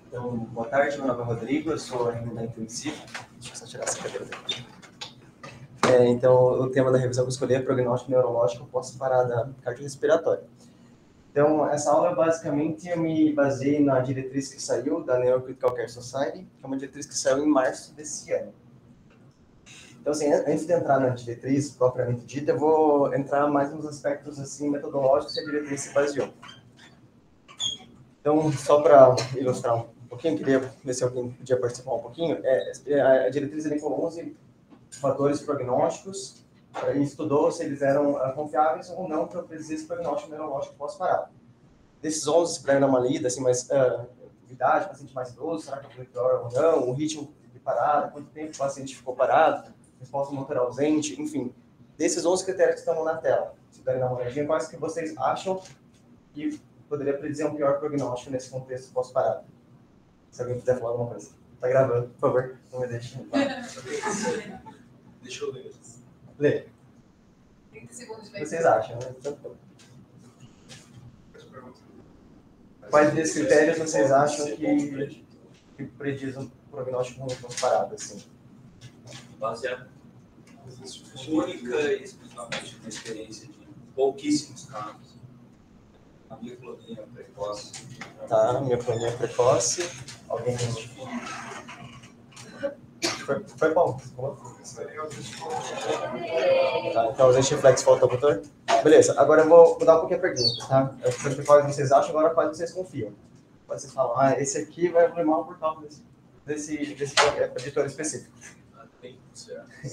Então, boa tarde, meu nome é Rodrigo, eu sou ainda da Intuitiva. Deixa eu só tirar essa cadeira daqui. Então, o tema da revisão que eu escolhi é prognóstico neurológico pós-parada cardiorrespiratória. Então, essa aula, basicamente, eu me baseei na diretriz que saiu da Neurocritical Care Society, que é uma diretriz que saiu em março desse ano. Então, assim, antes de entrar na diretriz propriamente dita, eu vou entrar mais nos aspectos assim, metodológicos que a diretriz se baseou. Então, só para ilustrar um pouquinho, queria ver se alguém podia participar um pouquinho. A diretriz elencou 11 fatores prognósticos e estudou se eles eram confiáveis ou não para predizir esse prognóstico neurológico pós-parado. Desses 11, para dar uma lida, assim, mais idade, paciente mais idoso, será que é pior ou não, o ritmo de parada, quanto tempo o paciente ficou parado, resposta motora ausente, enfim. Desses 11 critérios que estão na tela, se puderem dar uma olhadinha, quais que vocês acham que poderia predizer um pior prognóstico nesse contexto pós-parado? Se alguém quiser falar alguma coisa. Está gravando, por favor, não me deixe. Deixa eu ler. Lê. 30 segundos. Vocês acham, né? Quais desses critérios vocês acham que predizem um prognóstico ruim pós-parado, assim? Baseado única e exclusivamente na experiência de pouquíssimos casos. A mioclonia precoce. Tá, mioclonia precoce. Alguém foi bom. Tá, então, ausente reflexo falta motor. Beleza, agora eu vou mudar um pouquinho a pergunta, tá? Eu perguntei quais vocês acham, agora quais vocês confiam. Pode vocês falam, esse aqui vai evoluir mal por causa desse preditor específico.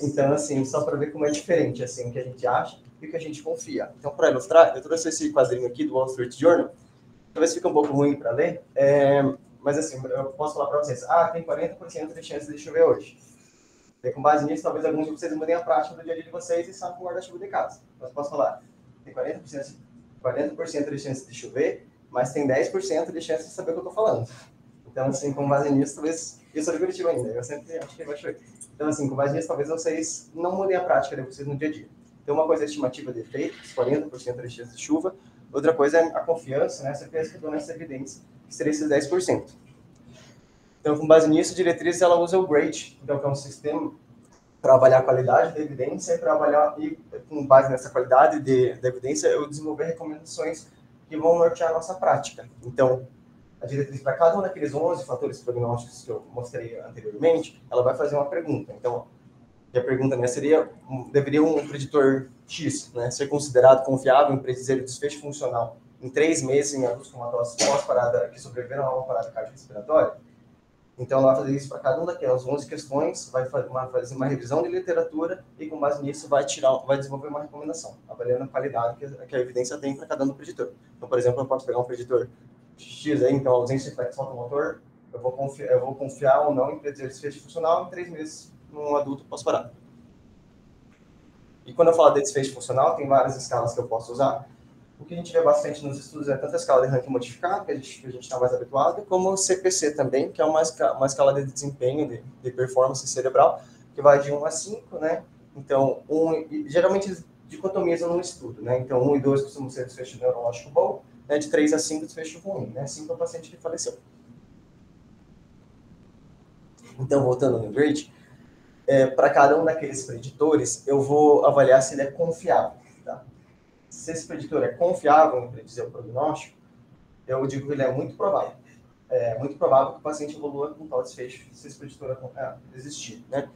Então, assim, só para ver como é diferente, assim, o que a gente acha e o que a gente confia. Então, para ilustrar, eu trouxe esse quadrinho aqui do Wall Street Journal. Talvez fique um pouco ruim para ler, mas, assim, eu posso falar para vocês, tem 40% de chance de chover hoje. E, com base nisso, talvez alguns de vocês mudem a prática do dia a dia de vocês e saibam guardar chuva de casa. Mas posso falar, tem 40% de chance de chover, mas tem 10% de chance de saber o que eu estou falando. Então, assim, com base nisso, talvez... Eu sou de Curitiba ainda, eu sempre acho que vai chover. Então, assim, com base nisso, talvez vocês não mudem a prática de vocês no dia a dia. Então, uma coisa é a estimativa de efeitos, 40% de chance de chuva. Outra coisa é a confiança, né? Essa criança que deu nessa evidência, que seria esses 10%. Então, com base nisso, a diretriz ela usa o GRADE, então, que é um sistema para avaliar a qualidade da evidência e para avaliar, e com base nessa qualidade da evidência, eu desenvolver recomendações que vão nortear a nossa prática. Então, a diretriz para cada um daqueles 11 fatores prognósticos que eu mostrei anteriormente, ela vai fazer uma pergunta. Então, a pergunta, né, seria, deveria um preditor X, né, ser considerado confiável em predizer o desfecho funcional em 3 meses em adultos com uma dose pós-parada que sobreviveram a uma parada cardiorrespiratória? Então, ela vai fazer isso para cada uma daquelas 11 questões, vai fazer uma revisão de literatura e, com base nisso, vai desenvolver uma recomendação, avaliando a qualidade que a evidência tem para cada um do preditor. Então, por exemplo, eu posso pegar um preditor X aí, então, ausência de reflexo automotor, eu vou confiar ou não em predizer desfecho funcional em 3 meses num adulto pós-parado. E quando eu falo de desfecho funcional, tem várias escalas que eu posso usar. O que a gente vê bastante nos estudos é tanto a escala de ranking modificado, que a gente está mais habituado, como o CPC também, que é uma escala de desempenho, de performance cerebral, que vai de 1 a 5, né? Então, geralmente eles dicotomizam no estudo, né? Então, 1 e 2 costumam ser desfecho neurológico bom, né? De 3 a 5 desfecho ruim, né? 5 é o paciente que faleceu. Então, voltando no GRADE, para cada um daqueles preditores, eu vou avaliar se ele é confiável. Tá? Se esse preditor é confiável em predizer o prognóstico, eu digo que ele é muito provável. É muito provável que o paciente evolua com tal desfecho se esse preditor existir. Né?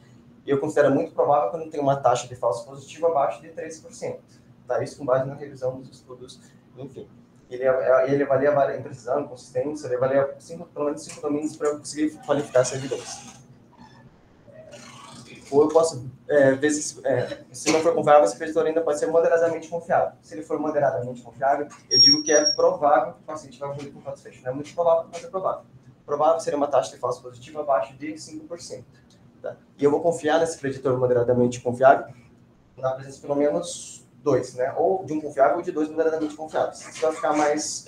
E eu considero muito provável quando tem uma taxa de falso positivo abaixo de 13%. Tá? Isso com base na revisão dos estudos, enfim. Ele avalia a imprecisão, consistência, ele avalia pelo menos 5 domínios para eu conseguir qualificar essa evidência. Ou eu posso ver se não for confiável, esse preditor ainda pode ser moderadamente confiável. Se ele for moderadamente confiável, eu digo que é provável que o paciente vai evoluir com falso desfecho. Não é muito provável, mas é provável. Provável seria uma taxa de falso positivo abaixo de 5%. Tá? E eu vou confiar nesse preditor moderadamente confiável na presença de pelo menos 2, né? Ou de um confiável ou de 2 moderadamente confiáveis. Isso vai ficar mais...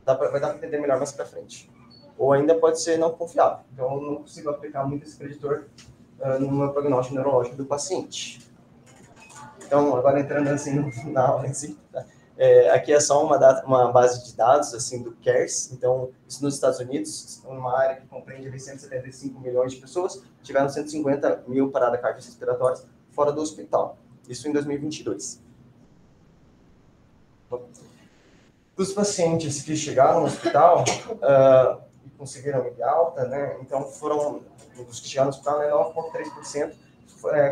vai dar para entender melhor mais para frente. Ou ainda pode ser não confiável. Então, eu não consigo aplicar muito esse preditor no meu prognóstico neurológico do paciente. Então, agora entrando assim na aula em si, tá? Aqui é só uma base de dados assim do CARES. Então, isso nos Estados Unidos, uma área que compreende 175 milhões de pessoas, tiveram 150 mil paradas cardiorrespiratórias fora do hospital. Isso em 2022. Dos pacientes que chegaram no hospital e conseguiram ir de alta, né? Então, foram os que chegaram no hospital, né, 9,3%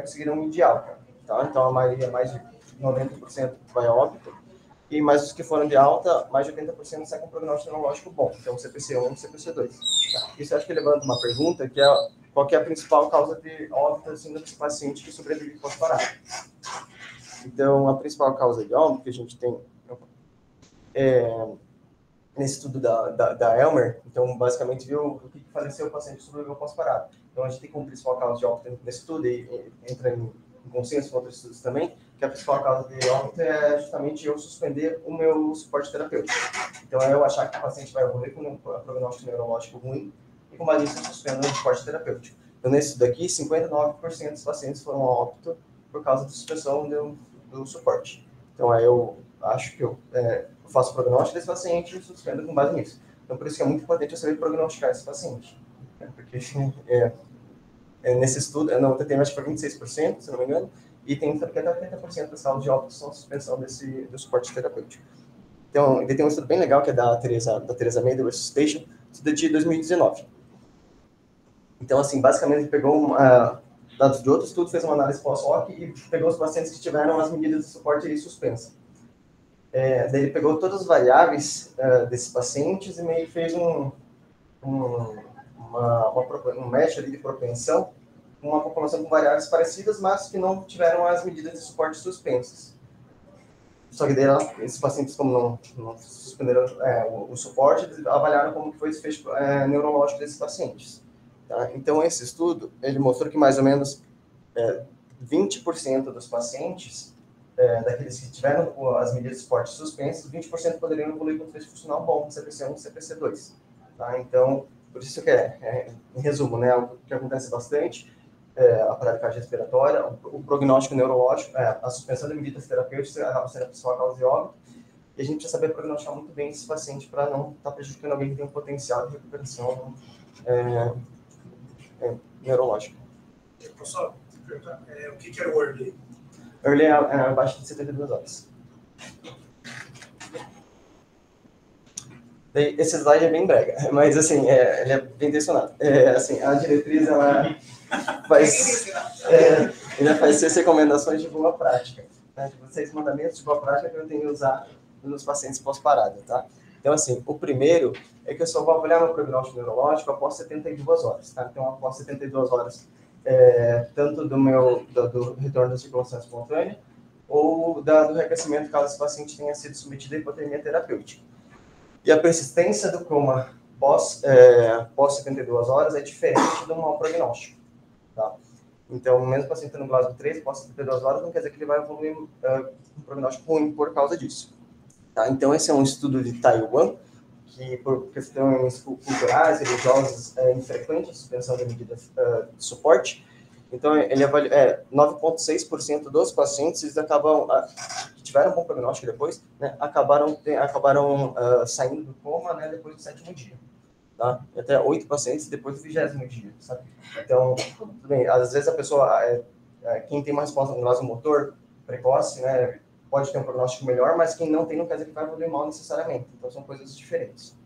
conseguiram ir de alta. Tá? Então, a maioria, mais de 90% vai a óbito. E mais os que foram de alta, mais de 80% saem com prognóstico neurológico bom. Então, CPC1 e CPC2. Tá? Isso acho que levanta uma pergunta, que é qual que é a principal causa de óbito assim, desse paciente que sobrevive pós-parada. Então, a principal causa de óbito que a gente tem nesse estudo da Elmer, então, basicamente, viu o que faleceu o paciente que sobreviveu pós-parada. Então, a gente tem como principal causa de óbito nesse estudo, e entra em consenso com outros estudos também, que a principal causa de óbito é justamente eu suspender o meu suporte terapêutico. Então, é eu achar que o paciente vai evoluir com um prognóstico neurológico ruim, e com base nisso eu suspendo o suporte terapêutico. Então, nesse estudo aqui, 59% dos pacientes foram a óbito por causa da suspensão do suporte. Então, aí eu acho que eu faço o prognóstico desse paciente e suspendo com base nisso. Então, por isso que é muito importante eu saber prognosticar esse paciente. Porque nesse estudo, não, tem acho que foi 26%, se não me engano, e tem que até 80% das causas de óbito são suspensão do suporte terapêutico. Então, ele tem um estudo bem legal, que é da Teresa May, do Resuscitation, estudo de 2019. Então, assim, basicamente, ele pegou dados de outro estudo, fez uma análise pós-hoc e pegou os pacientes que tiveram as medidas de suporte suspensas. Daí ele pegou todas as variáveis desses pacientes e meio fez um match ali de propensão com uma população com variáveis parecidas, mas que não tiveram as medidas de suporte suspensas. Só que daí esses pacientes, como não suspenderam o suporte, eles avaliaram como que foi esse desfecho neurológico desses pacientes. Tá? Então, esse estudo, ele mostrou que mais ou menos 20% dos pacientes daqueles que tiveram as medidas de suporte suspensas, 20% poderiam evoluir com desfecho funcional bom, CPC1 e CPC2. Tá? Então, por isso que em resumo, né, algo que acontece bastante, a parada cardiorrespiratória, o prognóstico neurológico, a suspensão de medidas terapêuticas acaba sendo a principal causa de óbito, e a gente precisa saber prognosticar muito bem esse paciente para não estar prejudicando alguém que tem um potencial de recuperação neurológica. Professor, o que era o early? Early é abaixo de 72 horas. Esse slide é bem brega, mas assim, ele é bem intencionado. Assim, a diretriz, ela faz 6 recomendações de boa prática, né? 6 mandamentos de boa prática que eu tenho que usar nos pacientes pós-parada, tá? Então, assim, o primeiro é que eu só vou avaliar meu prognóstico neurológico após 72 horas, tá? Então, após 72 horas, tanto do retorno da circulação espontânea ou do reaquecimento, caso esse paciente tenha sido submetido à hipotermia terapêutica. E a persistência do coma pós 72 horas é diferente do mau prognóstico, tá? Então, mesmo o paciente tendo Glasgow 3, pós 72 horas, não quer dizer que ele vai evoluir um prognóstico ruim por causa disso. Tá? Então, esse é um estudo de Taiwan, que por questões culturais, religiosas, é infrequente a suspensão de medidas de suporte. Então, ele avalia 9,6% dos pacientes eles acabam, que tiveram um bom prognóstico depois, né, acabaram saindo do coma, né, depois do 7º dia. Tá? E até 8 pacientes depois do 20º dia. Sabe? Então, tudo bem, às vezes a pessoa, quem tem uma resposta no vasomotor precoce, né, pode ter um prognóstico melhor, mas quem não tem não quer dizer que vai evoluir mal necessariamente. Então, são coisas diferentes.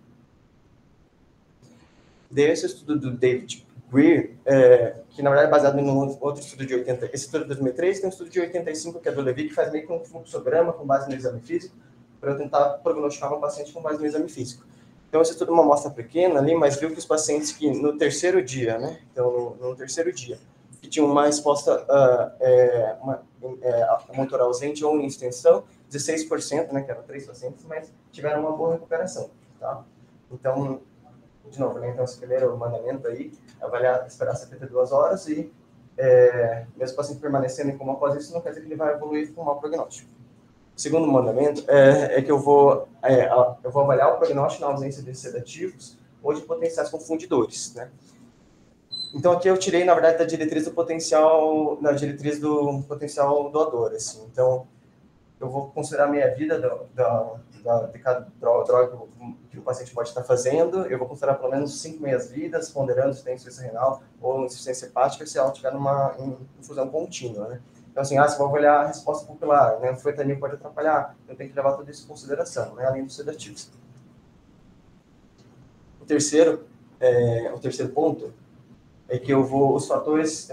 Esse estudo do David Greer, que na verdade é baseado em um outro estudo de 80, esse estudo de 2003, tem um estudo de 85, que é do Levy, que faz meio que um fluxograma com base no exame físico, para eu tentar prognosticar um paciente com base no exame físico. Então, esse estudo é uma amostra pequena ali, mas viu que os pacientes que no terceiro dia, né, então no terceiro dia, que tinham uma resposta motor ausente ou em extensão, 16%, né, que eram 3 pacientes, mas tiveram uma boa recuperação, tá? Então, de novo, né, então esse primeiro mandamento aí, avaliar, esperar 72 horas e mesmo o paciente permanecendo em coma após isso, não quer dizer que ele vai evoluir com um mau prognóstico. O segundo mandamento é que eu vou avaliar o prognóstico na ausência de sedativos ou de potenciais confundidores, né? Então, aqui eu tirei, na verdade, da diretriz do potencial doador, assim. Então, eu vou considerar a meia vida de cada droga que o paciente pode estar fazendo, eu vou considerar pelo menos 5 meias-vidas, ponderando se tem insuficiência renal ou insuficiência hepática, se ela estiver numa infusão contínua, né? Então, assim, se eu vou avaliar a resposta pupilar, né, o fentanil pode atrapalhar, eu tenho que levar tudo isso em consideração, né, além dos sedativos. O terceiro ponto é que outros fatores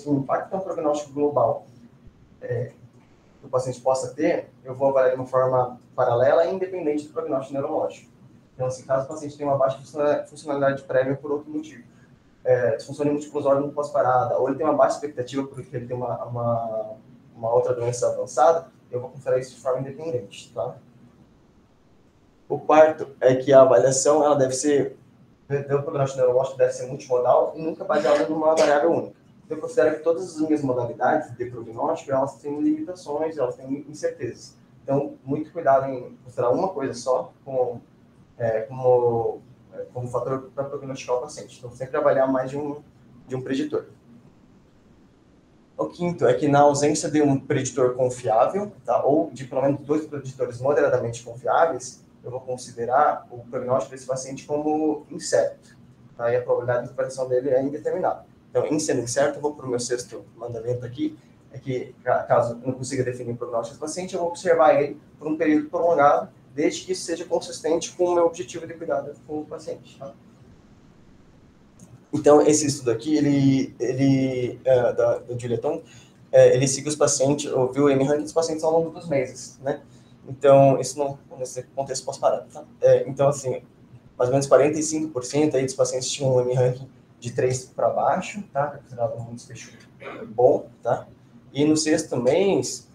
que impactam o prognóstico global que o paciente possa ter, eu vou avaliar de uma forma paralela e independente do prognóstico neurológico. Então, se caso o paciente tem uma baixa funcionalidade prévia por outro motivo, disfunção múltiplos órgãos pós-parada, ou ele tem uma baixa expectativa porque ele tem uma outra doença avançada, eu vou considerar isso de forma independente, tá? O quarto é que a avaliação, ela deve ser, do prognóstico neurológico deve ser multimodal e nunca baseada numa variável única. Eu considero que todas as minhas modalidades de prognóstico, elas têm limitações, elas têm incertezas. Então, muito cuidado em considerar uma coisa só como fator para prognosticar o paciente. Então, sempre avaliar mais de um preditor. O quinto é que na ausência de um preditor confiável, tá, ou de pelo menos 2 preditores moderadamente confiáveis, eu vou considerar o prognóstico desse paciente como incerto. Tá, e a probabilidade de recuperação dele é indeterminada. Então, em sendo incerto, eu vou para o meu sexto mandamento aqui, é que caso eu não consiga definir o prognóstico desse paciente, eu vou observar ele por um período prolongado, desde que isso seja consistente com o meu objetivo de cuidado com o paciente. Tá? Então, esse estudo aqui, do Dileton, ele segue os pacientes, ouviu o M-ranking dos pacientes ao longo dos meses, né? Então, isso nesse contexto pós-parado, tá? Então, assim, mais ou menos 45% aí dos pacientes tinham um M-ranking de 3 para baixo, tá? Que é considerado um desfecho bom, tá? E no sexto mês,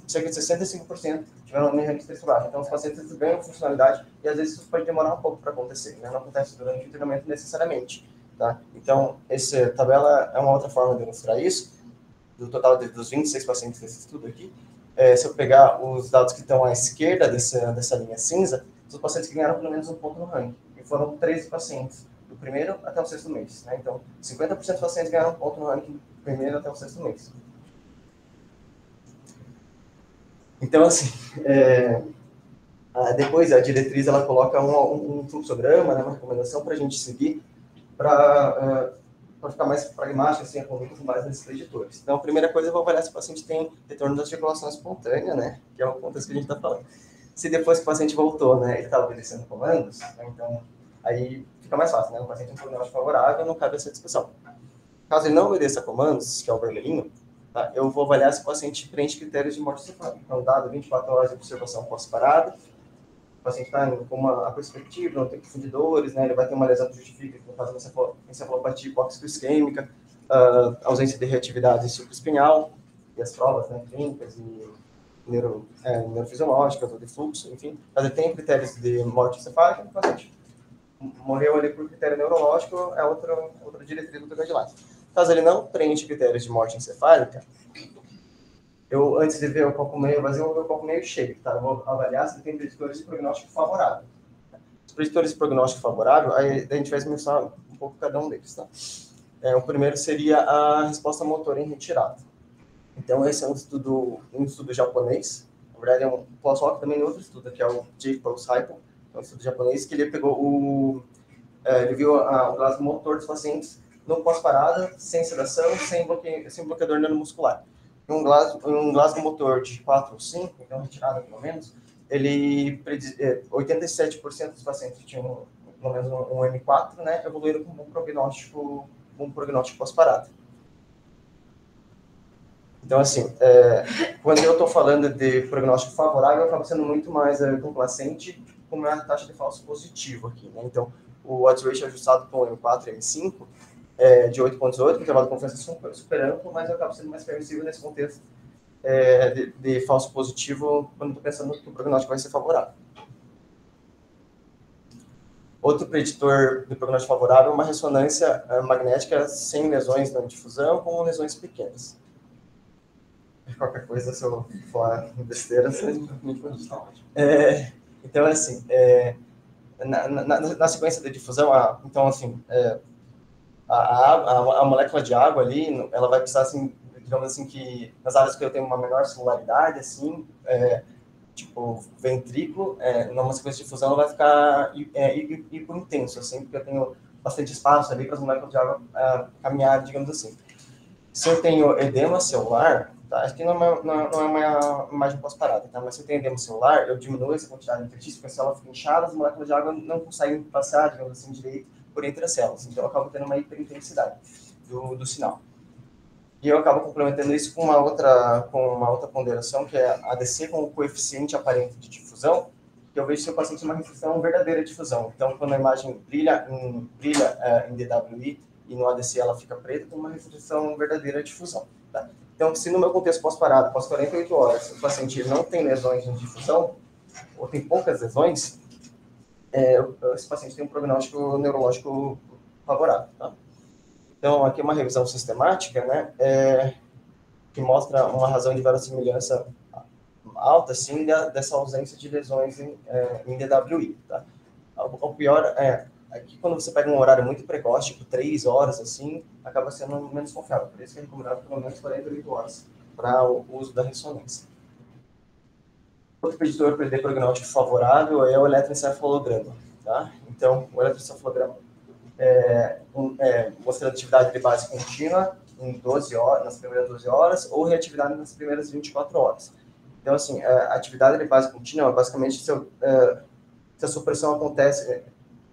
cerca de 65% tiveram um M-ranking de 3 para baixo. Então, os pacientes ganham funcionalidade e, às vezes, isso pode demorar um pouco para acontecer, né? Não acontece durante o treinamento necessariamente, tá? Então, essa tabela é uma outra forma de ilustrar isso. Do total dos 26 pacientes desse estudo aqui, se eu pegar os dados que estão à esquerda dessa linha cinza, os pacientes que ganharam pelo menos um ponto no ranking. E foram 13 pacientes, do primeiro até o sexto mês. Né? Então, 50% dos pacientes ganharam um ponto no ranking do primeiro até o sexto mês. Então, assim, depois a diretriz ela coloca um fluxograma, né, uma recomendação para a gente seguir para ficar mais pragmático, assim, com base nesses preditores. Então, a primeira coisa, eu vou avaliar se o paciente tem retorno da circulação espontânea, né, que é o contexto que a gente está falando. Se depois que o paciente voltou, né, ele está obedecendo comandos, né, então, aí fica mais fácil, né, o paciente tem um prognóstico favorável, não cabe essa discussão. Caso ele não obedeça comandos, que é o vermelhinho, tá, eu vou avaliar se o paciente preenche critérios de morte cefálica. Então, dado 24 horas de observação pós-parada, o paciente está com uma perspectiva, não tem confundidores, né, ele vai ter uma lesão que justifica, no caso da encefalopatia hipóxico-isquêmica, ausência de reatividade supraespinhal, e as provas, né, clínicas e neurofisiológicas, ou de fluxo, enfim. Mas ele tem critérios de morte encefálica, o paciente morreu ali por critério neurológico, é outra diretriz do guideline. Caso ele não preenche critérios de morte encefálica, eu, antes de ver o copo meio vazio, eu vou ver o copo meio cheio, tá? Eu vou avaliar se ele tem preditores de prognóstico favorável. Os preditores de prognóstico favorável, aí a gente vai mencionar um pouco cada um deles, tá? O primeiro seria a resposta motora em retirada. Então, esse é um estudo japonês. Na verdade, posso falar também em outro estudo, que é o J. Pulse Hypo, é um estudo japonês, que ele pegou ele viu o glasgo motor dos pacientes no pós-parada, sem sedação, sem bloqueador neuromuscular. Um glasgo motor de 4 ou 5, então retirada pelo menos, 87% dos pacientes que tinham pelo menos um M4, né, evoluíram com um prognóstico pós-parada. Então, assim, quando eu estou falando de prognóstico favorável, acaba sendo muito mais complacente, como é a taxa de falso positivo aqui, né? Então, o odds ratio ajustado com M4 e M5 de 8,8, intervalo de confiança super amplo, mas eu acabo sendo mais permissível nesse contexto de falso positivo, quando estou pensando que o prognóstico vai ser favorável. Outro preditor de prognóstico favorável é uma ressonância magnética sem lesões na difusão, com lesões pequenas. Qualquer coisa, se eu falar besteira, você me pergunta. Então, assim, na sequência da difusão, então, assim, a molécula de água ali, ela vai precisar, assim, digamos assim, que nas áreas que eu tenho uma menor celularidade, assim, tipo, ventrículo, numa sequência de fusão, ela vai ficar hipointenso, assim, porque eu tenho bastante espaço ali para as moléculas de água caminhar, digamos assim. Se eu tenho edema celular, tá? Aqui não é uma imagem pós-parada, tá? Mas se eu tenho edema celular, eu diminuo essa quantidade de intestino, porque a célula fica inchada, as moléculas de água não conseguem passar, digamos assim, direito por entre as células. Então, eu acabo tendo uma hiperintensidade do sinal. E eu acabo complementando isso com uma outra ponderação, que é a ADC com o coeficiente aparente de difusão, que eu vejo se o paciente tem uma restrição verdadeira de difusão. Então, quando a imagem brilha em DWI e no ADC ela fica preta, tem uma restrição verdadeira de difusão. Tá? Então, se no meu contexto pós-parado, após 48 horas, o paciente não tem lesões de difusão, ou tem poucas lesões, esse paciente tem um prognóstico neurológico favorável. Tá? Então, aqui é uma revisão sistemática, né, que mostra uma razão de verossimilhança alta, sim, dessa ausência de lesões em DWI. Tá? O pior aqui quando você pega um horário muito precoce, tipo 3 horas, assim, acaba sendo menos confiável. Por isso que é recomendado pelo menos 48 horas para o uso da ressonância. Outro predictor para prognóstico favorável é o eletroencefalograma. Tá? Então, o eletroencefalograma mostrando atividade de base contínua em 12 horas, nas primeiras 12 horas, ou reatividade nas primeiras 24 horas. Então, assim, a atividade de base contínua, basicamente, se a supressão acontece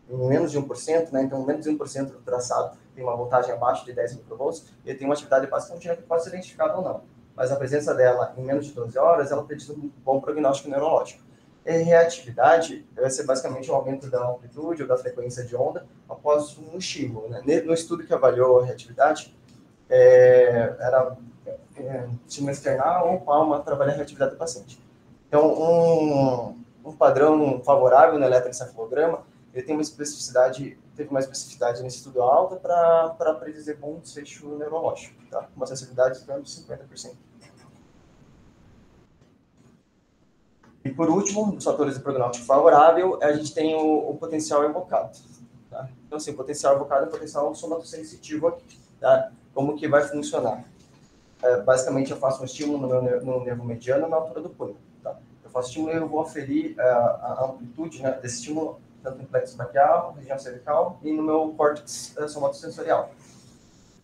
em menos de 1%, né, então menos de 1% do traçado tem uma voltagem abaixo de 10 microvolts, ele tem uma atividade de base contínua que pode ser identificada ou não. Mas a presença dela em menos de 12 horas, ela prediz um bom prognóstico neurológico. E reatividade vai ser basicamente um aumento da amplitude ou da frequência de onda após um estímulo. Né? No estudo que avaliou a reatividade, era estímulo external ou palma para avaliar a reatividade do paciente. Então, um padrão favorável no eletroencefalograma, ele tem teve uma especificidade nesse estudo alta para predizer bom desfecho neurológico, tá? Uma sensibilidade de 50%. E por último, os fatores de prognóstico favorável, a gente tem o potencial evocado. Tá? Então, assim, o potencial evocado é o potencial somatosensitivo aqui. Tá? Como que vai funcionar? Basicamente, eu faço um estímulo no nervo mediano na altura do punho. Tá? Eu faço estímulo e eu vou aferir a amplitude, né, desse estímulo, tanto no plexo braquial, região cervical, e no meu córtex somatosensorial.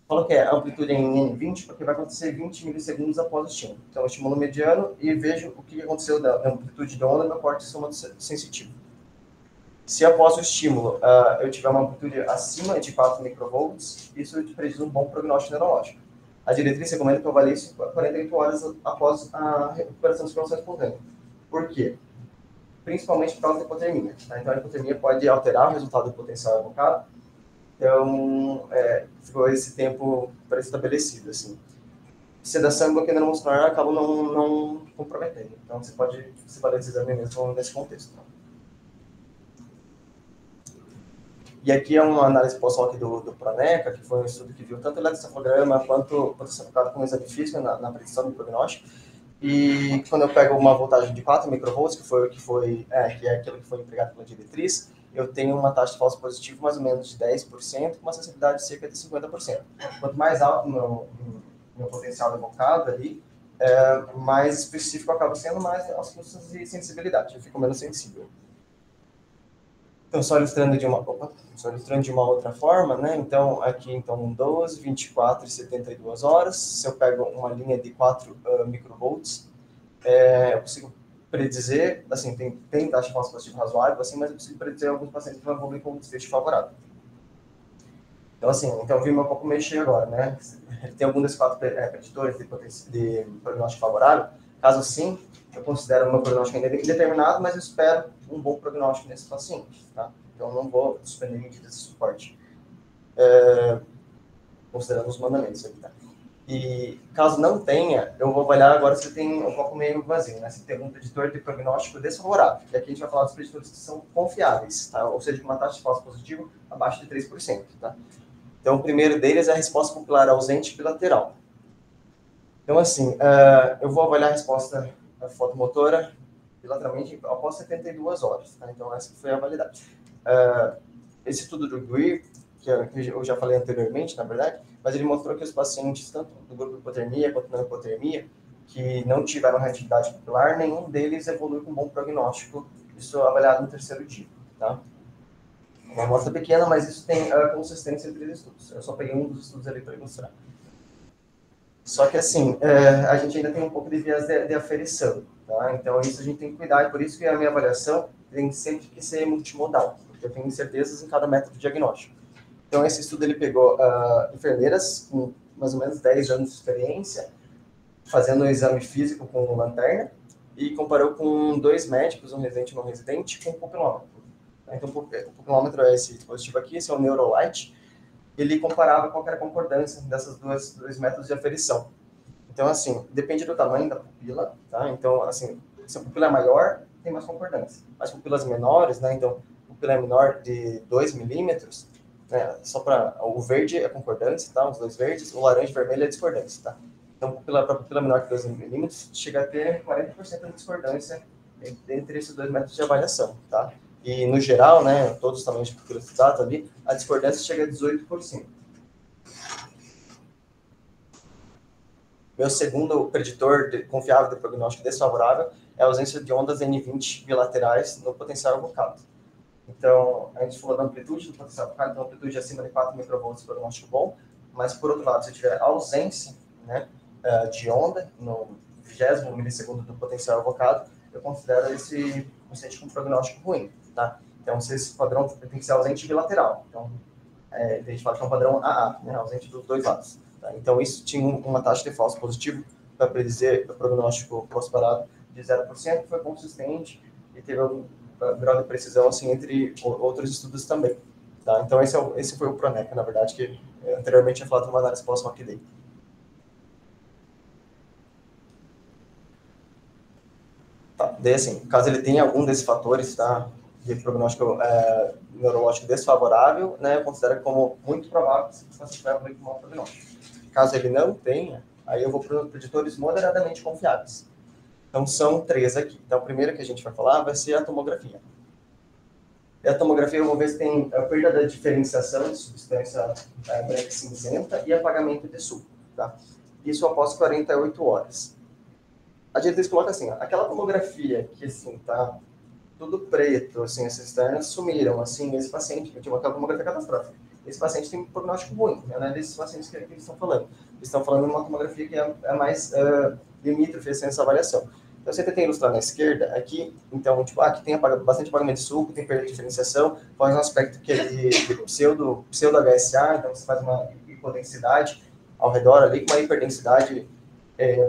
Falo que a amplitude é em 20, porque vai acontecer 20 milissegundos após o estímulo. Então, eu estimulo mediano e vejo o que aconteceu da amplitude da onda no meu córtex somatosensitivo. Se após o estímulo eu tiver uma amplitude acima de 4 microvolts, isso prediz um bom prognóstico neurológico. A diretriz recomenda que eu avalie isso 48 horas após a recuperação dos cromossomos espontâneos. Por quê? Principalmente por causa da hipotermia. Tá? Então, a hipotermia pode alterar o resultado do potencial evocado. Então, ficou esse tempo pré-estabelecido, assim. Sedação e bloqueio neuromuscular acabam não comprometendo. Então, você pode separar esse exame mesmo nesse contexto. E aqui é uma análise pós-hoc do Proneca, que foi um estudo que viu tanto o eletroencefalograma quanto o potencial evocado com o exame físico na predição do prognóstico. E quando eu pego uma voltagem de 4 microvolts, que é aquilo que foi empregado pela diretriz, eu tenho uma taxa de falso positivo mais ou menos de 10%, com uma sensibilidade de cerca de 50%. Quanto mais alto o meu potencial evocado ali, mais específico acaba sendo, mais as funções de sensibilidade. Eu fico menos sensível. Então, só ilustrando de uma outra forma, né? Então, aqui, 12, 24 e 72 horas. Se eu pego uma linha de 4 microvolts, eu consigo predizer, assim, tem taxa de falso positivo razoável, assim, mas eu consigo predizer alguns pacientes que vão evoluir com um desfecho favorável. Então, assim, eu vi meu copo mexer agora, né? Tem algum desses 4 preditores de prognóstico favorável? Caso sim, eu considero o meu prognóstico ainda indeterminado, mas eu espero um bom prognóstico nesse paciente, tá? Então, não vou suspender medidas de suporte, considerando os mandamentos aqui, tá? E caso não tenha, eu vou avaliar agora se tem um copo meio vazio, né? Se tem um preditor de prognóstico desfavorável. E aqui a gente vai falar dos preditores que são confiáveis, tá? Ou seja, com uma taxa de falso positivo abaixo de 3%, tá? Então, o primeiro deles é a resposta pupilar ausente bilateral. Então, assim, eu vou avaliar a resposta fotomotora bilateralmente após 72 horas, tá? Então, essa foi a validade. Esse estudo do Greer, que eu já falei anteriormente, na verdade, mas ele mostrou que os pacientes, tanto do grupo de hipotermia quanto não hipotermia, que não tiveram reatividade pupilar, nenhum deles evoluiu com bom prognóstico, isso avaliado no 3º dia, tá? Uma amostra pequena, mas isso tem consistência entre os estudos. Eu só peguei um dos estudos ali para ilustrar. Só que, assim, a gente ainda tem um pouco de viés de aferição, tá? Então, isso a gente tem que cuidar, e por isso que a minha avaliação tem sempre que ser multimodal, porque eu tenho incertezas em cada método diagnóstico. Então, esse estudo, ele pegou enfermeiras com mais ou menos 10 anos de experiência, fazendo um exame físico com lanterna, e comparou com 2 médicos, um residente e um não residente, com pupilômetro. Então, o pupilômetro é esse dispositivo aqui, esse é o Neurolight. Ele comparava qual era a concordância dessas dois métodos de aferição. Então, assim, depende do tamanho da pupila, tá? Então, assim, se a pupila é maior, tem mais concordância. As pupilas menores, né? Então, a pupila é menor de 2 milímetros, né? Só para o verde é concordância, tá? Os 2 verdes, o laranja e o vermelho é discordância, tá? Então, para a pupila menor que 2 milímetros, chega a ter 40% de discordância entre esses 2 métodos de avaliação, tá? E, no geral, né, todos os tamanhos de pupilas estudados ali, a discordância chega a 18%. Meu segundo preditor confiável de prognóstico desfavorável é a ausência de ondas N20 bilaterais no potencial evocado. Então, a gente falou da amplitude do potencial evocado, então amplitude acima de 4 microvolts, prognóstico bom, mas, por outro lado, se tiver ausência, né, de onda no 20º milissegundo do potencial evocado, eu considero esse paciente com prognóstico ruim, tá? Então, se esse padrão tem que ser ausente bilateral. Então, a gente fala que é um padrão AA, né, ausente dos 2 lados. Tá? Então, isso tinha uma taxa de falso positivo para predizer o prognóstico pós-parado de 0%, foi consistente e teve um grau de precisão, assim, entre outros estudos também. Tá? Então, esse foi o PRONECA, na verdade, que anteriormente tinha falado de uma análise pós-MOCDAY. Tá, daí assim, caso ele tenha algum desses fatores, tá, de prognóstico neurológico desfavorável, né, eu considero como muito provável que você tiver um mau prognóstico. Caso ele não tenha, aí eu vou para os preditores moderadamente confiáveis. Então, são 3 aqui. Então, o primeiro que a gente vai falar vai ser a tomografia. E a tomografia eu vou ver se tem a perda da diferenciação de substância branca cinzenta e apagamento de suco, tá? Isso após 48 horas. A diretriz coloca assim, ó, aquela tomografia que, assim, tá tudo preto, assim, essas externas sumiram, assim, esse paciente, eu tive aquela tomografia catastrófica, esse paciente tem um prognóstico ruim, né, não é desses pacientes que eles estão falando. Eles estão falando de uma tomografia que é mais limítrofe, assim, essa avaliação. Então, você tem ilustrar na esquerda, aqui, então, tipo, aqui tem bastante apagamento de suco, tem perda de diferenciação, faz um aspecto que é de pseudo-HSA, então você faz uma hipodensidade ao redor ali, com uma hiperdensidade,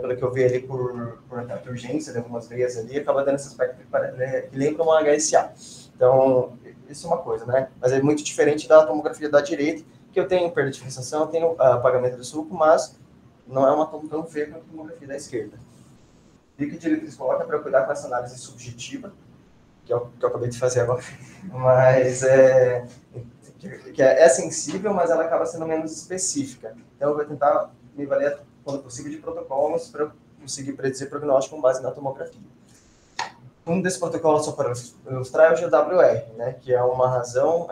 pelo que eu vi ali por urgência de algumas veias ali, acaba dando esse aspecto que lembra uma HSA. Então, isso é uma coisa, né? Mas é muito diferente da tomografia da direita, que eu tenho perda de diferenciação, eu tenho apagamento de suco, mas não é uma tão feia quanto a tomografia da esquerda. E o que a diretriz coloca para cuidar com essa análise subjetiva, que eu acabei de fazer agora, mas que é sensível, mas ela acaba sendo menos específica. Então, eu vou tentar me valer quando possível de protocolos para conseguir predizer prognóstico com base na tomografia. Um desses protocolos, só para ilustrar, é o GWR, né, que é uma razão,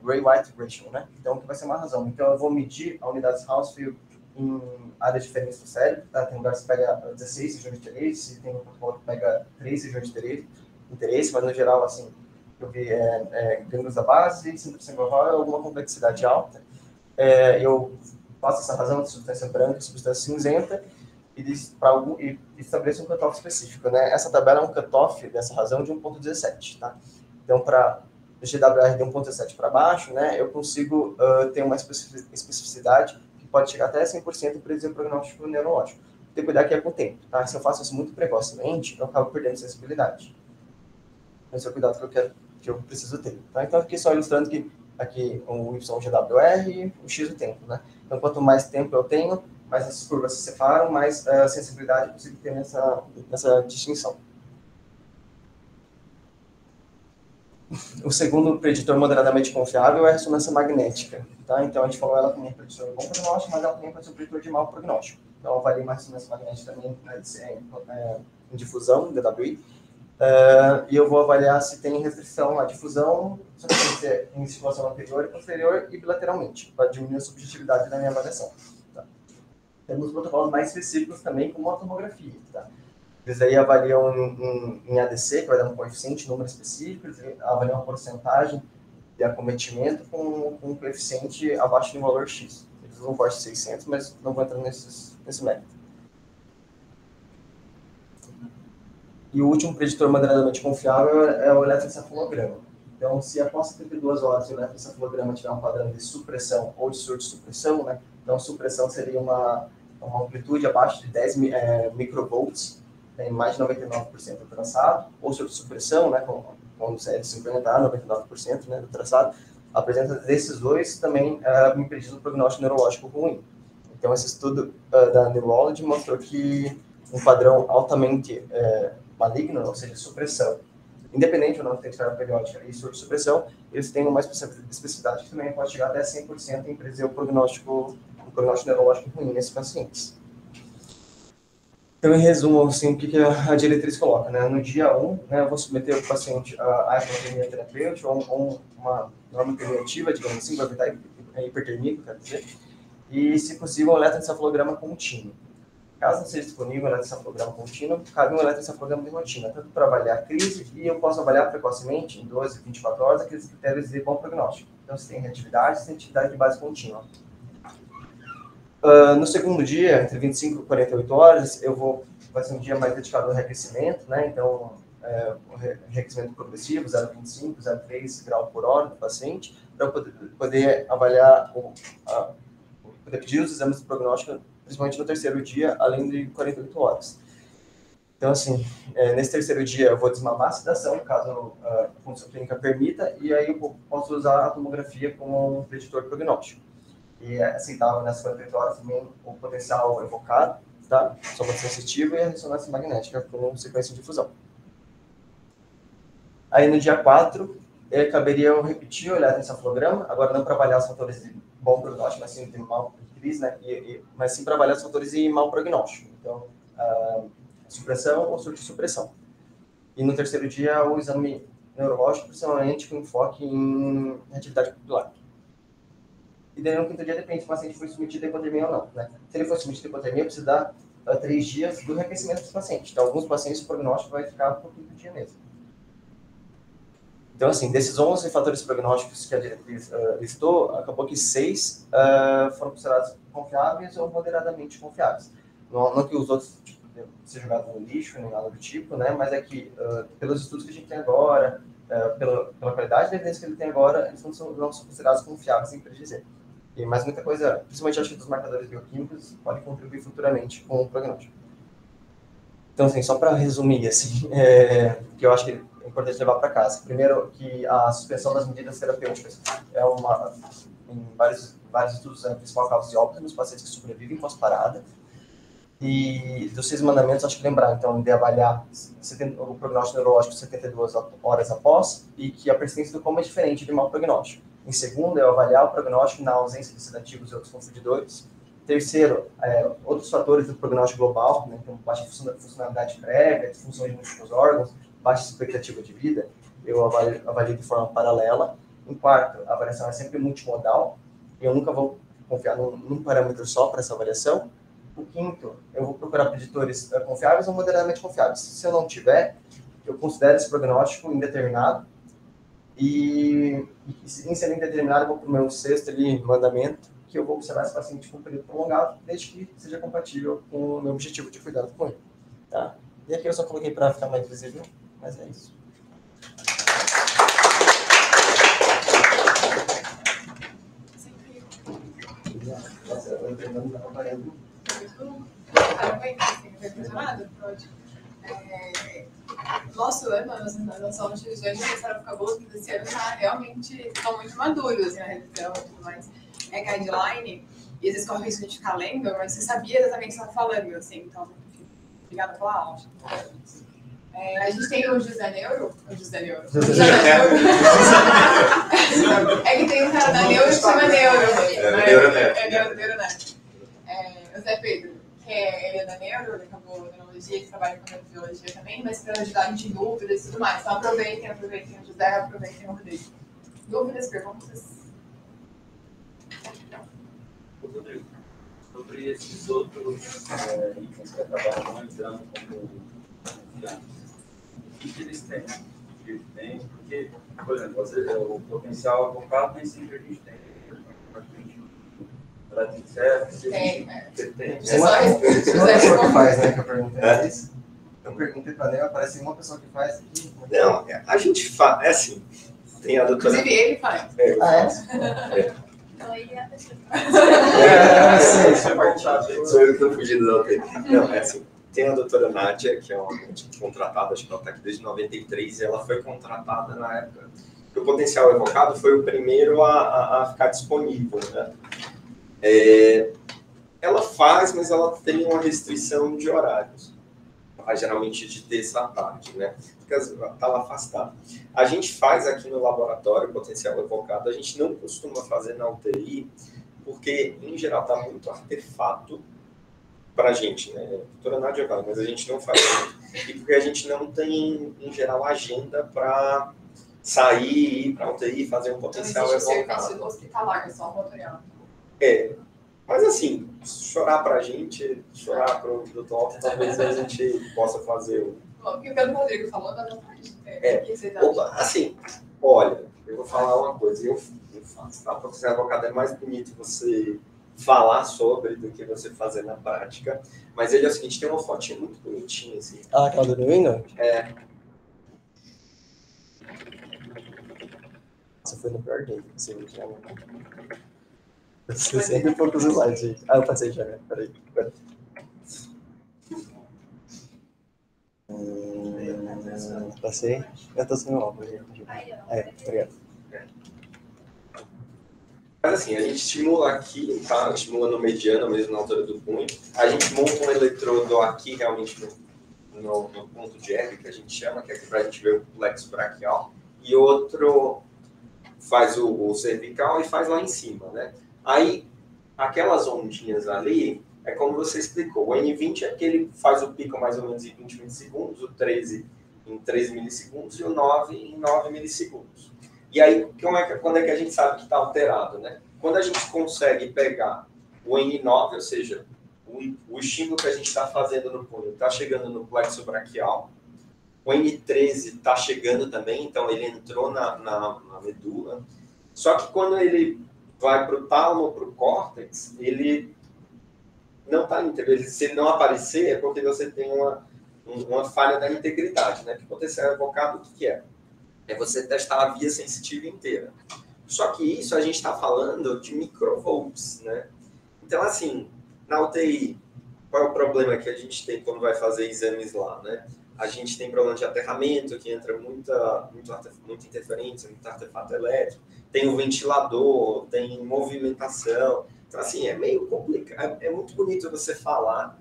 Gray-White Ratio, né? Então, que vai ser uma razão. Então, eu vou medir a unidade Hounsfield em áreas diferentes do cérebro, tá? Tem lugares que pega 16 regiões de interesse, tem um protocolo que pega 3 regiões de interesse, mas no geral, assim, eu vi gânglios da base, síndrome cerebral, alguma complexidade alta. Eu faço essa razão de substância branca, substância cinzenta, e estabeleço um cutoff específico, né? Essa tabela é um cutoff dessa razão de 1.17, tá? Então, para GWR de 1.17 para baixo, né, eu consigo ter uma especificidade que pode chegar até 100% para dizer o prognóstico neurológico. Tem que cuidar que é com o tempo, tá? Se eu faço isso muito precocemente, eu acabo perdendo sensibilidade. Esse é o cuidado que eu preciso ter, tá? Então, aqui só ilustrando que aqui o YGWR e o X o tempo, né? Então, quanto mais tempo eu tenho, mais essas curvas se separam, mais sensibilidade eu consigo ter nessa distinção. O segundo preditor moderadamente confiável é a ressonância magnética, tá? Então, a gente falou ela como um preditor de bom prognóstico, mas ela também pode ser um preditor de mau prognóstico. Então, eu avalie uma ressonância magnética também em difusão, DWI. E eu vou avaliar se tem restrição à difusão, se tem que ser em circulação anterior e posterior e bilateralmente, para diminuir a subjetividade da minha avaliação. Tá? Temos protocolos mais específicos também, como a tomografia. Tá? Eles aí avaliam em ADC, que vai dar um coeficiente, número específico, eles avaliam a porcentagem de acometimento com um coeficiente abaixo de um valor X. Eles usam um corte de 600, mas não vou entrar nesse método. E o último preditor moderadamente confiável é o eletroencefalograma. Então, se após 72 horas o eletroencefalograma tiver um padrão de supressão ou de surto-supressão, né? Então, supressão seria uma amplitude abaixo de 10 microvolts, tem mais de 99% do traçado, ou surto-supressão, né? Quando é de se implementar 99%, né, do traçado, a presença desses dois também me prediz um prognóstico neurológico ruim. Então, esse estudo da Neurology mostrou que um padrão altamente maligno, ou seja, supressão, independente ou não de ter periódica e surto-supressão, eles têm uma especificidade que também pode chegar até 100% em predizer o prognóstico neurológico ruim nesses pacientes. Então, em resumo, assim, o que a diretriz coloca, né? No dia 1, né, eu vou submeter o paciente à hipotermia terapêutica ou uma norma permeativa, digamos assim, para evitar hipertermia, quero dizer, e, se possível, um eletroencefalograma contínuo. Caso não seja disponível um eletroencefalograma contínuo, cabe um eletroencefalograma de rotina, tanto para avaliar a crise e eu posso avaliar precocemente, em 12, 24 horas, aqueles critérios de bom prognóstico. Então, se tem reatividade, se tem atividade de base contínua. No segundo dia, entre 25 e 48 horas, vai ser um dia mais dedicado ao reaquecimento, né? Então, o reaquecimento progressivo, 0,25, 0,3 grau por hora do paciente, para eu poder avaliar, poder pedir os exames de prognóstico, principalmente no terceiro dia, além de 48 horas. Então, assim, nesse terceiro dia eu vou desmamar a sedação, caso a função clínica permita, e aí eu posso usar a tomografia como um preditor prognóstico. E é aceitável nessas 48 horas também o potencial evocado, tá? Soma sensitiva e a ressonância magnética com sequência de difusão. Aí no dia 4, caberia eu repetir o eletroencefalograma, agora não para avaliar os fatores de bom prognóstico, mas sim de mau crise, né? Mas sim para avaliar os fatores de mau prognóstico. Então, supressão ou surto-supressão. E no terceiro dia, o exame neurológico, principalmente com enfoque em atividade pupilar. E daí no quinto dia depende se o paciente foi submetido a hipotermia ou não, né? Se ele for submetido a hipotermia, precisa dar 3 dias do reaquecimento do paciente. Então, alguns pacientes o prognóstico vai ficar para o quinto dia mesmo. Então, assim, desses 11 fatores prognósticos que a diretriz listou, acabou que 6 foram considerados confiáveis ou moderadamente confiáveis. Não que os outros sejam jogados no lixo, nem nada do tipo, né? Mas é que, pelos estudos que a gente tem agora, pela qualidade da evidência que ele tem agora, eles não são considerados confiáveis em predizer. E mais muita coisa, principalmente acho que dos marcadores bioquímicos, pode contribuir futuramente com o prognóstico. Então, assim, só para resumir, assim, que eu acho que é importante levar para casa. Primeiro, que a suspensão das medidas terapêuticas é em vários estudos, a principal causa de óbito nos pacientes que sobrevivem pós-parada. E dos 6 mandamentos, acho que lembrar, então, de avaliar o prognóstico neurológico 72 horas após e que a persistência do coma é diferente de mau prognóstico. Em segundo, é avaliar o prognóstico na ausência de sedativos e outros confundidores. Terceiro, outros fatores do prognóstico global, né, então baixa funcionalidade prévia, disfunção de múltiplos órgãos, baixa expectativa de vida, eu avalio de forma paralela. Em quarto, a avaliação é sempre multimodal, e eu nunca vou confiar num parâmetro só para essa avaliação. O quinto, eu vou procurar preditores confiáveis ou moderadamente confiáveis. Se eu não tiver, eu considero esse prognóstico indeterminado, e em sendo indeterminado, eu vou para o meu 6º mandamento, que eu vou observar esse paciente com um período prolongado, desde que seja compatível com o meu objetivo de cuidado com ele. Tá? E aqui eu só coloquei para ficar mais visível, mas é isso. Nossa, eu entendendo da aparelho. Nosso ano, nós somos de começaram a ficar boas, mas esse ano realmente estão muito maduros, assim, na revisão e tudo mais. É guideline, e às vezes corre o risco de ficar lendo, mas você sabia exatamente o que você estava falando, assim, então, enfim, obrigada pela aula. A gente tem o José Neuro. É que tem um cara da Neuro que chama Neuro. O Zé Pedro, que ele é da neuro, ele acabou na neurologia, ele trabalha com neurologia também, mas para ajudar a gente em dúvidas e tudo mais. Então aproveitem o José, aproveitem o Rodrigo. Dúvidas, perguntas? Rodrigo, sobre esses outros itens que acabaram entrando como confiança, o que eles têm? Porque, por exemplo, o potencial avocado nem sempre a gente tem. Ela tem certo, você tem. Não é uma pessoa que faz, né? Que eu perguntei a isso. Eu perguntei para ela, parece uma pessoa que faz aqui. Não, a gente faz, é assim, tem a doutora... Inclusive ele faz. Então ele é a pessoa. Sou eu que estou fugindo da outra. Não, é assim, tem a doutora Nádia, que é uma contratada, acho que ela está aqui desde 93, e ela foi contratada na época que o potencial evocado foi o primeiro a ficar disponível, né? Ela faz, mas ela tem uma restrição de horários, geralmente de terça à tarde, né? Porque está lá afastada. A gente faz aqui no laboratório potencial evocado, a gente não costuma fazer na UTI, porque em geral está muito artefato para a gente, né? A doutora Nádia vai, mas a gente não faz muito. E porque a gente não tem, em geral, agenda para sair, ir para a UTI, fazer um potencial não existe evocado. serviço hospitalar, é só motorial. Mas assim, chorar pra gente, chorar pro doutor, talvez a gente possa fazer o... O que o Pedro Rodrigo falou da vontade. Assim, olha, eu vou falar uma coisa, eu faço, tá? Porque ser advogado é mais bonito você falar sobre do que você fazer na prática, mas ele é o seguinte, tem uma fotinha muito bonitinha, assim. Ah, aquela do New England? Você foi no pior game, você viu que é Você sempre poucos slides, gente. Eu passei já, né? Peraí. Passei? Eu tô sem óculos, gente. Obrigado. Mas assim, a gente estimula aqui, tá? Estimula no mediano, mesmo na altura do punho. A gente monta um eletrodo aqui, realmente, no ponto de R, que a gente chama, que é pra gente ver o plexo braquial. E outro faz o cervical e faz lá em cima, né? Aí, aquelas ondinhas ali, é como você explicou. O N20 é que ele faz o pico mais ou menos em 20 milissegundos, o 13 em 13 milissegundos e o 9 em 9 milissegundos. E aí, quando é que a gente sabe que está alterado, né? Quando a gente consegue pegar o N9, ou seja, o estímulo que a gente está fazendo no punho está chegando no plexo braquial, o N13 está chegando também, então ele entrou na medula. Só que quando ele vai para o tálamo, para o córtex, ele não está íntegro. Se ele não aparecer, é porque você tem uma falha da integridade, né? O que potencial evocado, o que é? É você testar a via sensitiva inteira. Só que isso a gente está falando de microvolts, né? Então, assim, na UTI, qual é o problema que a gente tem quando vai fazer exames lá, né? A gente tem problema de aterramento, que entra muita interferência, muito artefato elétrico, tem o ventilador, tem movimentação. Então, assim, é meio complicado. É muito bonito você falar,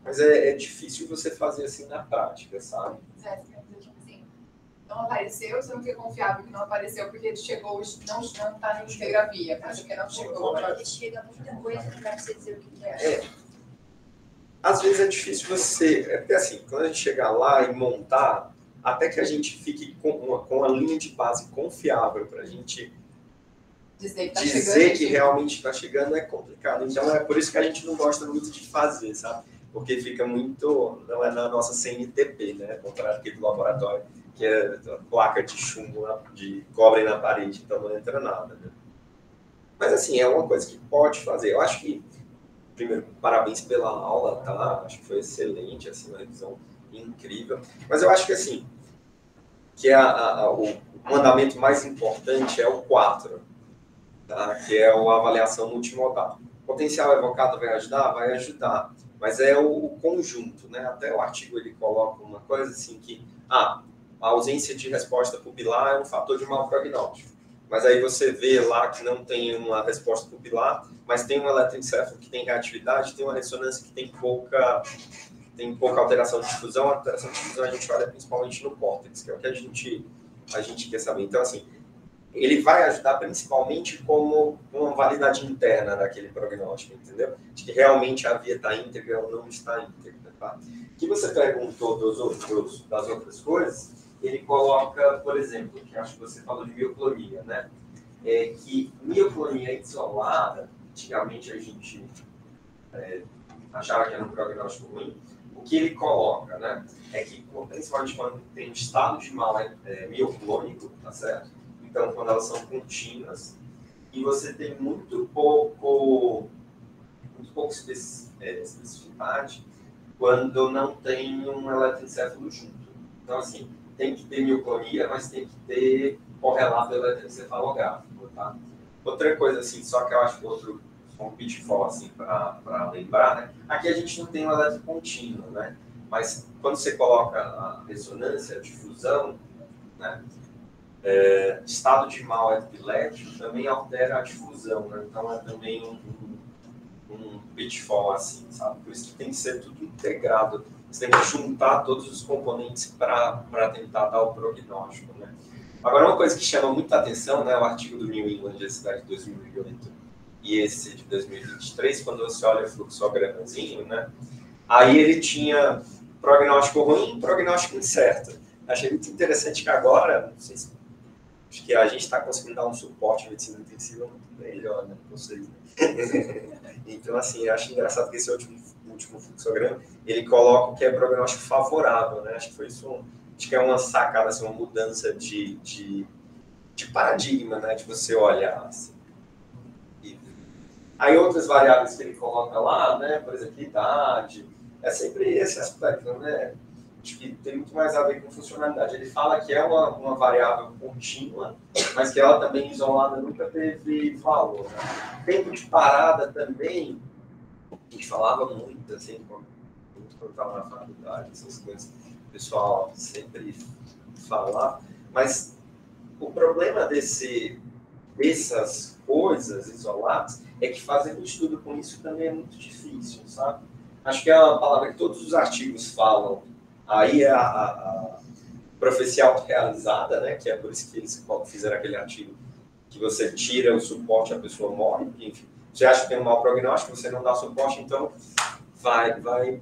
mas é difícil você fazer assim na prática, sabe? Não apareceu, você não fica confiável que não apareceu porque ele chegou, não está na integrafia, acho que não chegou. Ele chega muita coisa, não dá pra você dizer o que é. Às vezes é difícil você... porque assim, quando a gente chegar lá e montar, até que a gente fique com uma linha de base confiável para a gente dizer que realmente está chegando, é complicado. Então é por isso que a gente não gosta muito de fazer, sabe? Porque fica muito... não é na nossa CNTP, né? Contrário aqui do laboratório, que é placa de chumbo, de cobre na parede, então não entra nada, né? Mas assim, é uma coisa que pode fazer. Eu acho que, primeiro, parabéns pela aula, tá? Acho que foi excelente, assim, uma revisão incrível. Mas eu acho que, assim, que o mandamento mais importante é o 4, tá? Que é a avaliação multimodal. O potencial evocado vai ajudar? Vai ajudar. Mas é o conjunto, né? Até o artigo ele coloca uma coisa assim que... a ausência de resposta pupilar é um fator de mau prognóstico. Mas aí você vê lá que não tem uma resposta pupilar, mas tem um eletroencefalo que tem reatividade, tem uma ressonância que tem pouca alteração de difusão. A alteração de difusão a gente olha principalmente no córtex, que é o que a gente quer saber. Então, assim, ele vai ajudar principalmente como uma validade interna daquele prognóstico, entendeu? De que realmente a via está íntegra ou não está íntegra, tá? O que você perguntou das outras coisas, ele coloca, por exemplo, que acho que você falou de mioclonia, né? Que mioclonia isolada, antigamente a gente achava que era um prognóstico ruim. O que ele coloca, né? É que, principalmente quando tem um estado de mal mioclônico, tá certo? Então, quando elas são contínuas, e você tem muito pouco especificidade quando não tem um eletroencefalo junto. Então, assim, tem que ter mioclonia, mas tem que ter correlato eletroencefalográfico, tá? Outra coisa, assim, só que eu acho que outro um pitfall, assim, para lembrar, né? Aqui a gente não tem um eletro contínuo, né? Mas quando você coloca a ressonância, a difusão, né? Estado de mal epilético também altera a difusão, né? Então é também um pitfall, assim, sabe? Por isso que tem que ser tudo integrado. Você tem que juntar todos os componentes para tentar dar o prognóstico, né? Agora, uma coisa que chama muita atenção, né? O artigo do New England de cidade de 2008 e esse de 2023, quando você olha o fluxogramazinho, né? Aí ele tinha prognóstico ruim e prognóstico incerto. Achei muito interessante que agora, não sei se, acho que a gente está conseguindo dar um suporte à medicina intensiva muito melhor, né? Vocês, né? Então, assim, eu acho engraçado que esse último fluxograma, ele coloca o que é prognóstico favorável, né? Acho que foi isso, acho que é uma sacada, assim, uma mudança de paradigma, né? De você olhar, assim. Aí outras variáveis que ele coloca lá, né? Por exemplo, idade, é sempre esse aspecto, né? Acho que tem muito mais a ver com funcionalidade. Ele fala que é uma variável contínua, mas que ela também isolada nunca teve valor. Né? Tempo de parada também, a gente falava muito, assim, quando estava na faculdade, essas coisas, o pessoal sempre falava, mas o problema dessas coisas isoladas é que fazer um estudo com isso também é muito difícil, sabe? Acho que é uma palavra que todos os artigos falam. Aí é a profecia autorrealizada, né? Que é por isso que eles fizeram aquele artigo que você tira o suporte, a pessoa morre. Enfim, você acha que tem um mau prognóstico, você não dá suporte, então vai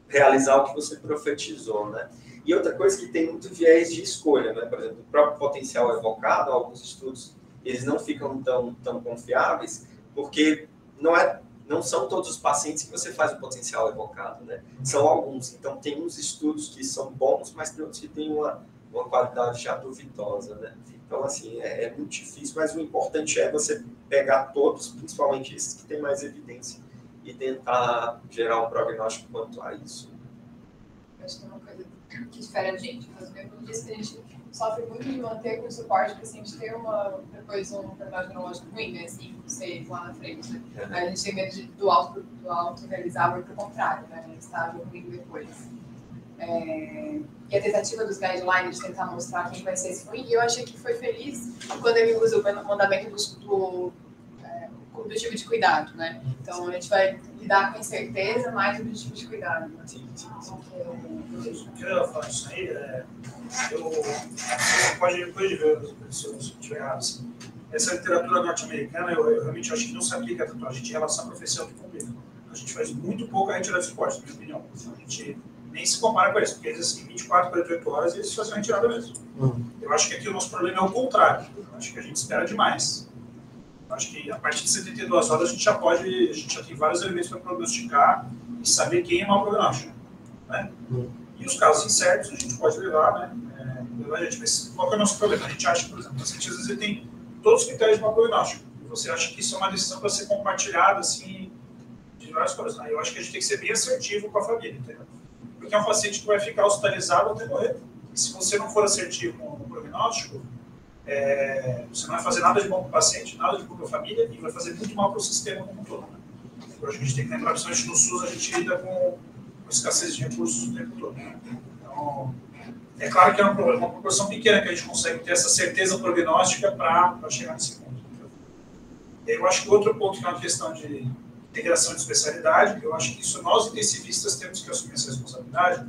realizar o que você profetizou, né? E outra coisa que tem muito viés de escolha, né? Por exemplo, o próprio potencial evocado, alguns estudos, eles não ficam tão confiáveis, porque não são todos os pacientes que você faz o potencial evocado, né? São alguns. Então, tem uns estudos que são bons, mas tem outros que têm uma qualidade já duvidosa, né? Então, assim, é muito difícil, mas o importante é você pegar todos, principalmente esses que têm mais evidência, e tentar gerar um prognóstico quanto a isso. Acho que é uma coisa que difere a gente, mas mesmo disso que a gente sofre muito de manter com suporte, porque se a gente ter depois um prognóstico neurológico ruim, né, 5, 6 lá na frente, né? Aí a gente tem medo do auto-realizável para o contrário, né, estável ruim depois. E a tentativa dos guidelines de tentar mostrar quem vai ser esse ruim, e eu achei que foi feliz quando ele usa o mandamento do objetivo de cuidado, né? Então a gente vai lidar com incerteza mais o objetivo de cuidado. Né? Sim. O que eu ia falar disso aí você pode depois de ver se eu estiver errado. Assim. Essa literatura norte-americana, eu realmente acho que não se aplica tanto a gente em relação à profissão que complica. A gente faz muito pouco a retirada de suporte, na minha opinião. A gente nem se compara com eles, porque eles, assim, 24, 48 horas, eles fazem a retirada mesmo. Eu acho que aqui o nosso problema é o contrário. Eu acho que a gente espera demais. Eu acho que a partir de 72 horas a gente já tem vários elementos para prognosticar e saber quem é mau prognóstico. Né? E os casos incertos a gente pode levar, né? Mas qual que é o nosso problema? A gente acha, por exemplo, o paciente às vezes ele tem todos os critérios de mau prognóstico. E você acha que isso é uma decisão para ser compartilhada, assim, de várias coisas. Né? Eu acho que a gente tem que ser bem assertivo com a família, entendeu? Porque é um paciente que vai ficar hospitalizado até morrer. E se você não for assertivo com o prognóstico, você não vai fazer nada de bom para o paciente, nada de bom para a família e vai fazer muito mal para o sistema como um todo. Né? Eu acho que a gente tem que lembrar, principalmente no SUS, a gente lida com escassez de recursos o tempo todo. Né? Então, é claro que é uma proporção pequena que a gente consegue ter essa certeza prognóstica para chegar nesse ponto. Eu acho que outro ponto que é uma questão de integração de especialidade, eu acho que isso nós intensivistas temos que assumir essa responsabilidade,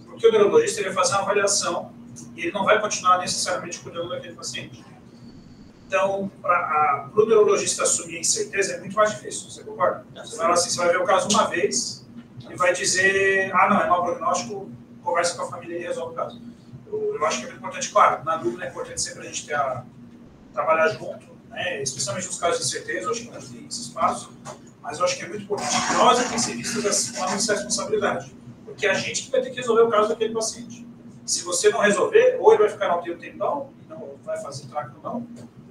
porque o neurologista ele vai fazer uma avaliação e ele não vai continuar necessariamente cuidando daquele paciente. Então, para o neurologista assumir a incerteza é muito mais difícil, você concorda? Você vai lá assim, você vai ver o caso uma vez e vai dizer, ah, não, é mau prognóstico, conversa com a família e resolve o caso. Eu acho que é muito importante, claro, na dúvida é importante sempre a gente trabalhar junto, né? Especialmente nos casos de incerteza, eu acho que a gente tem esse espaço, mas eu acho que é muito importante que nós, intensivistas, assumamos essa responsabilidade, porque é a gente que vai ter que resolver o caso daquele paciente. Se você não resolver, ou ele vai ficar na UTI um tempão, e não vai fazer traque ou não,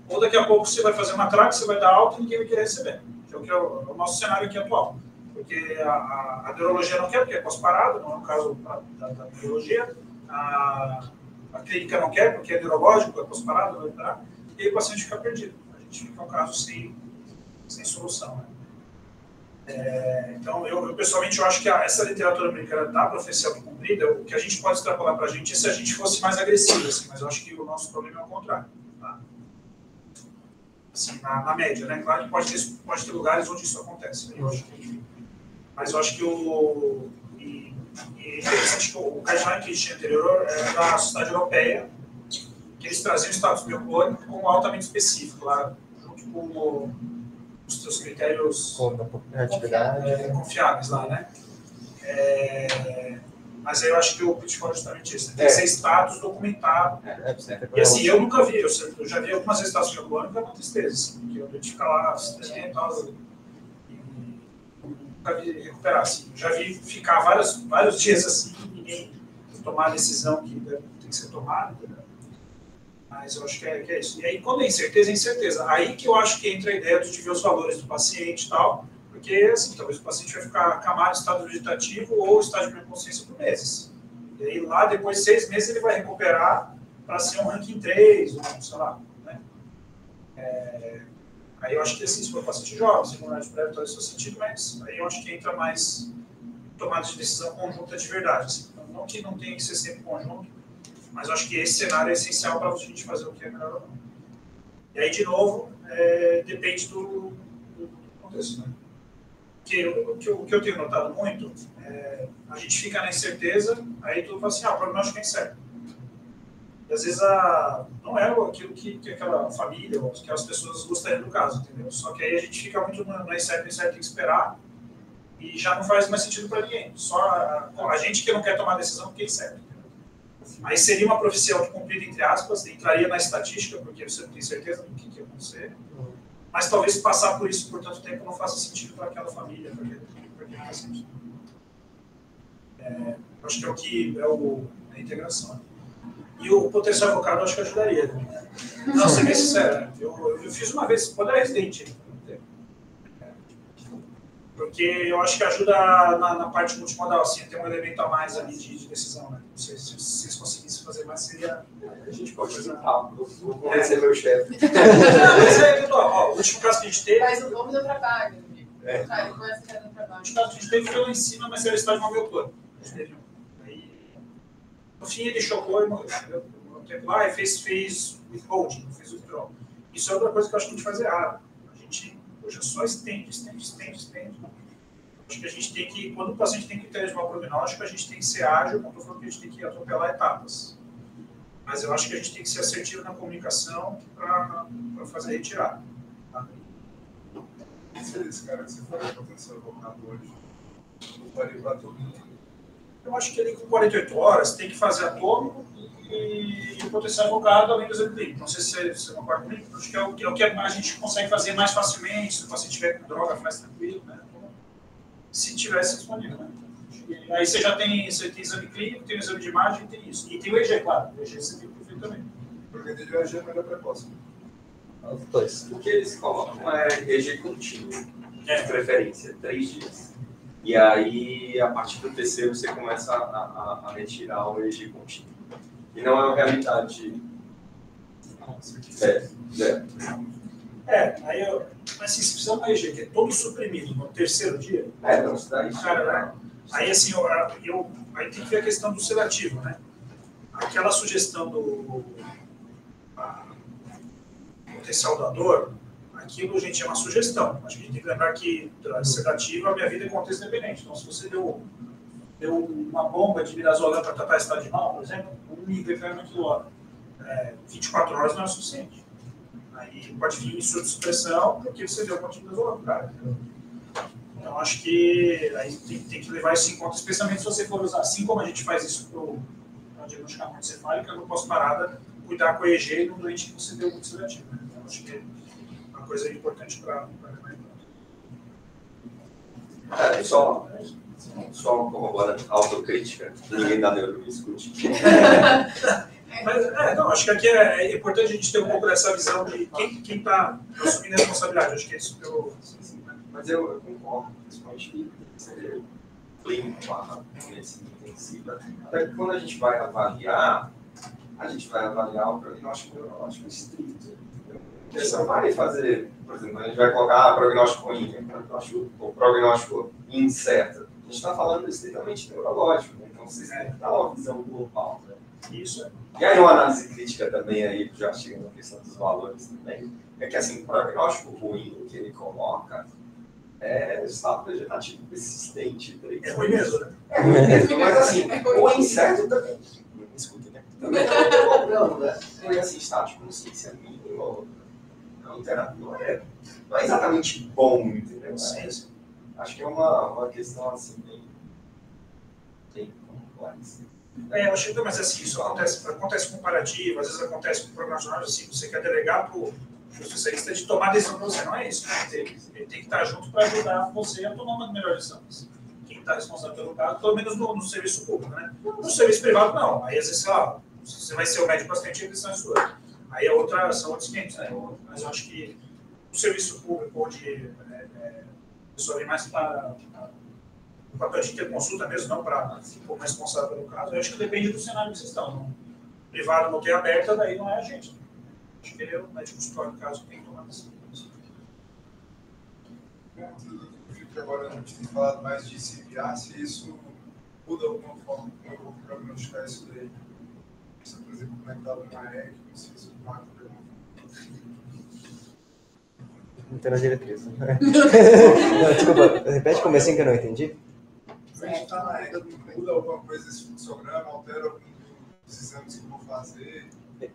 ou daqui a pouco você vai fazer uma traque, você vai dar alta e ninguém vai querer receber, que é o nosso cenário aqui atual. Porque a neurologia não quer, porque é pós-parado, não é um caso da neurologia, a clínica não quer, porque é neurológico, é pós-parado, não vai dar, e aí o paciente fica perdido. A gente fica um caso sem solução. Né? Então, eu pessoalmente eu acho que essa literatura americana da profecia autocumprida, o que a gente pode extrapolar para a gente é se a gente fosse mais agressivo, assim, mas eu acho que o nosso problema é o contrário. Tá? Assim, na média, né? Claro que pode ter lugares onde isso acontece. Eu acho que, mas eu acho que é interessante que o guideline que a gente tinha anterior é da Sociedade Europeia, que eles traziam o status bioclônico como altamente específico, lá, junto com os seus critérios confiáveis lá, né? Mas aí eu acho que o pitfall é justamente isso. Tem que ser status documentado. E assim, eu nunca vi, eu já vi algumas vezes status bioclônico, é uma tristeza, assim, porque eu tenho que ficar lá e tal, e nunca vi recuperar, assim. Já vi ficar vários dias assim, e ninguém tomar a decisão que tem que ser tomada, entendeu? Mas eu acho que é isso. E aí, quando é incerteza, é incerteza. Aí que eu acho que entra a ideia de ver os valores do paciente e tal, porque, assim, talvez o paciente vai ficar acamado em estado vegetativo ou estágio de inconsciência por meses. E aí, lá, depois de 6 meses, ele vai recuperar para ser um ranking 3, ou sei lá, né? Aí eu acho que, assim, se for paciente jovem, se não é de prévio, todo esse sentido, mas aí eu acho que entra mais tomada de decisão conjunta de verdade. Assim. Não que não tenha que ser sempre conjunto, mas eu acho que esse cenário é essencial para a gente fazer o que é melhor ou não. E aí, de novo, depende do contexto, né? O que eu tenho notado muito, a gente fica na incerteza, aí tu fala assim, o prognóstico é incerto. E às vezes não é aquilo que aquela família ou aquelas pessoas gostariam do caso, entendeu? Só que aí a gente fica muito no incerto, tem que esperar, e já não faz mais sentido para ninguém. Só a gente que não quer tomar decisão porque é incerto. Aí seria uma profecia autocumprida, entre aspas, entraria na estatística, porque você não tem certeza do que ia acontecer. Mas talvez passar por isso por tanto tempo não faça sentido para aquela família, para aquele paciente. Acho que é o que é a integração. E o potencial evocado acho que ajudaria. Né? Não, ser bem sincero, eu fiz uma vez, quando era residente. Porque eu acho que ajuda na parte multimodal, assim, tem um elemento a mais ali de decisão, né? Não sei se vocês conseguissem fazer mais, seria... A gente pode juntar, vou convencer meu chefe. Mas o último caso que a gente teve... Mas o nome do trabalho. Ele começa a no trabalho. O último caso que a gente teve foi lá em cima, mas era estágio móvel plano. Aí, no fim, ele chocou e morreu. Lá e fez withholding, fez withdrawal. Isso é outra coisa que eu acho que a gente faz errado. A gente... Hoje só estende. Acho que a gente tem que, quando o paciente tem critério de mau prognóstico, a gente tem que ser ágil, como eu estou falando que a gente tem que atropelar etapas. Mas eu acho que a gente tem que ser assertivo na comunicação para fazer retirada. Tá? Esse cara que você falou, potencial evocado hoje, não pode levar todo mundo. Eu acho que ele com 48 horas tem que fazer atômico e o potencial evocado além do exame clínico. Não sei se você concorda comigo, acho que é o que a gente consegue fazer mais facilmente, se o paciente tiver com droga, faz tranquilo, né? Se tivesse disponível, né? Aí você já tem exame clínico, tem o exame de imagem, tem isso. E tem o EG, claro. O EG você tem que ver também. Porque tem o EG melhor precoce. Os dois. O que eles colocam é EG contínuo, de preferência, 3 dias. E aí, a partir do terceiro, você começa a retirar o EG contínuo. E não é uma realidade. Aí mas assim, se precisar de um EG que é todo suprimido no terceiro dia, não se dá isso. Cara, aí assim, aí tem que ver a questão do sedativo, né? Aquela sugestão do potencial da dor, aquilo, gente, é uma sugestão. Acho que a gente tem que lembrar que sedativo, a minha vida é contexto independente. Então, se você deu uma bomba de midazolam para tratar estado de mal, por exemplo, 1 mg/kg, 24 horas não é o suficiente. Aí pode vir surdosupressão porque você deu corticosteroide, cara. Então, acho que aí tem que levar isso em conta, especialmente se você for usar, assim como a gente faz isso para diagnosticar uma encefálica, no pós-parada, cuidar com o EEG no doente que você deu muito sedativo. Né? Então, acho que é uma coisa importante para levar em conta. Só corroborando, autocrítica, ninguém da neuro me escute. Mas, não, acho que aqui é importante a gente ter um pouco dessa visão de quem está assumindo a responsabilidade. Acho que é isso que eu... Mas eu concordo, principalmente que ser clínico, medicina intensiva. Até que quando a gente vai avaliar o prognóstico neurológico estrito. Você não vai fazer, por exemplo, a gente vai colocar prognóstico ruim, ou prognóstico incerto. A gente está falando estritamente neurológico, né? Então vocês têm que dar uma visão global. Né? Isso. E aí uma análise crítica também, aí, já chegando na questão dos valores também, é que assim, o prognóstico ruim que ele coloca é estado vegetativo persistente. É ruim mesmo, né? É ruim mesmo, mas assim, o incerto também, me escuta, né? Também não, né? Então, assim, estado de consciência mínimo, não é exatamente bom, entendeu? Sim. Acho que é uma questão assim, bem complexa. Eu acho que, mas assim, isso acontece com comparativo, às vezes acontece com programas assim, você quer delegar para o especialista de tomar decisão para você, não é isso. Ele tem que estar junto para ajudar você a tomar uma melhor decisão. Quem está responsável pelo caso, pelo menos no serviço público, né? No serviço privado, não. Aí, às vezes, sei lá, você vai ser o médico paciente, a decisão é sua. Aí são outros 500, né? Mas eu acho que no serviço público, onde a pessoa vem mais para o papel de ter consulta mesmo, não para como responsável pelo caso, eu acho que depende do cenário que vocês estão. No privado, no que é aberta, daí não é a gente. Acho que ele é o médico escolhe o caso que tem que tomar decisão. Agora a gente tem falado mais de CPA, se isso muda alguma forma, como eu vou prognosticar isso daí? Se, por exemplo, conectado numa EC, se isso impacta de alguma forma. Não tem na diretriz. Não, desculpa, repete como assim que eu não entendi? Se a gente está na EC, muda alguma coisa esse fluxograma, altera algum dos exames que eu vou fazer,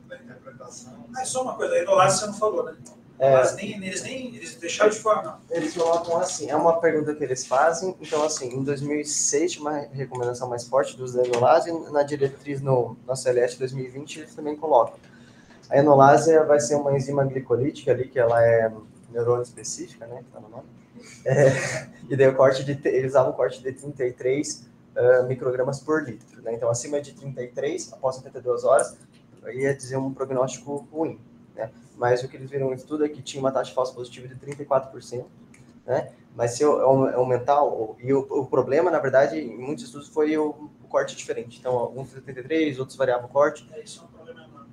da interpretação? Mas só uma coisa, a enolase você não falou, né? Eles deixaram de falar, não. Eles colocam assim, é uma pergunta que eles fazem, então assim, em 2006 tinha uma recomendação mais forte do uso da enolase, na diretriz na CLS 2020 eles também colocam. A enolase vai ser uma enzima glicolítica ali, que ela é neurônio específica, né, que tá no nome. E daí eles usavam um corte de 33 microgramas por litro, né? Então acima de 33, após 72 horas, ia dizer um prognóstico ruim, né? Mas o que eles viram no estudo é que tinha uma taxa de falso positivo de 34%, né? Mas se aumentar, e o problema, na verdade, em muitos estudos foi o corte diferente. Então, alguns 73, outros variavam o corte. Isso é um problema enorme.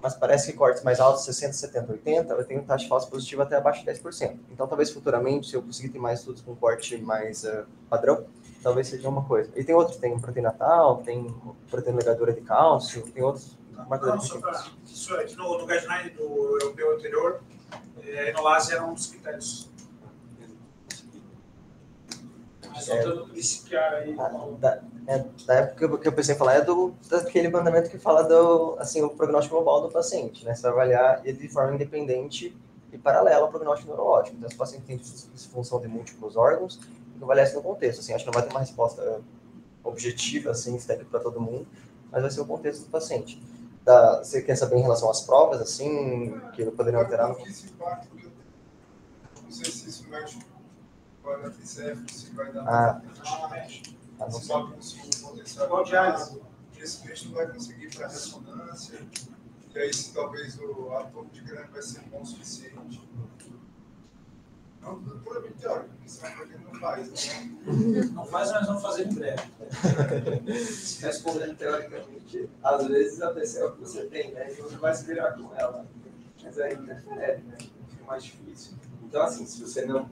Mas parece que cortes mais altos, 60, 70, 80, eu tenho taxa de falso positivo até abaixo de 10%. Então, talvez futuramente, se eu conseguir ter mais estudos com corte mais padrão, talvez seja uma coisa. E tem outros, tem proteína tal, tem proteína ligadora de cálcio, tem outros marcadores. Só para isso aqui no guideline do europeu anterior, a enolase era um dos critérios. Mas voltando para esse cara aí. Da época que eu pensei em falar daquele mandamento que fala assim, o prognóstico global do paciente, né? Você vai avaliar ele de forma independente e paralela ao prognóstico neurológico. Então, se o paciente tem disfunção de múltiplos órgãos, avaliar isso no contexto. Assim, acho que não vai ter uma resposta objetiva, assim, estética para todo mundo, mas vai ser o contexto do paciente. Você quer saber em relação às provas, assim, que poderiam alterar? Não sei se isso mexe vai dar TCF, se vai dar... Não se sei. o potencial de ácido, esse peixe não vai conseguir ir para a ressonância, e aí se talvez o átomo de grana vai ser bom o suficiente. Não, puramente teórico, porque isso é uma coisa que não faz. Não faz, mas vamos fazer em breve. Respondendo teoricamente, às vezes a TCE é o que você tem, né? E você vai se virar com ela. Mas aí interfere, né? Fica mais difícil. Então, assim, se você não...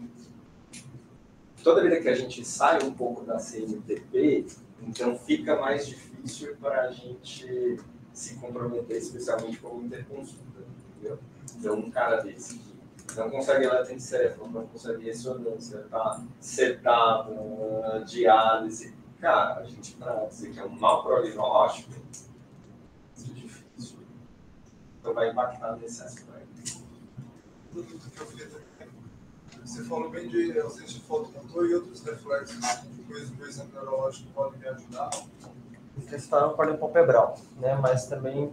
Toda vida que a gente sai um pouco da CNTP, então fica mais difícil para a gente se comprometer, especialmente com interconsulta, entendeu? Então, um cara desse que não consegue eletroencefalo, não consegue ressonância, tá sedado, diálise, cara, a gente, para dizer que é um mau prognóstico, isso é difícil. Então, vai impactar nesse aspecto. produto que eu fiz aqui. Você falou bem de ausência de fotomotor e outros reflexos do exame neurológico que podem me ajudar. Eles testaram corneal palpebral, né? Mas também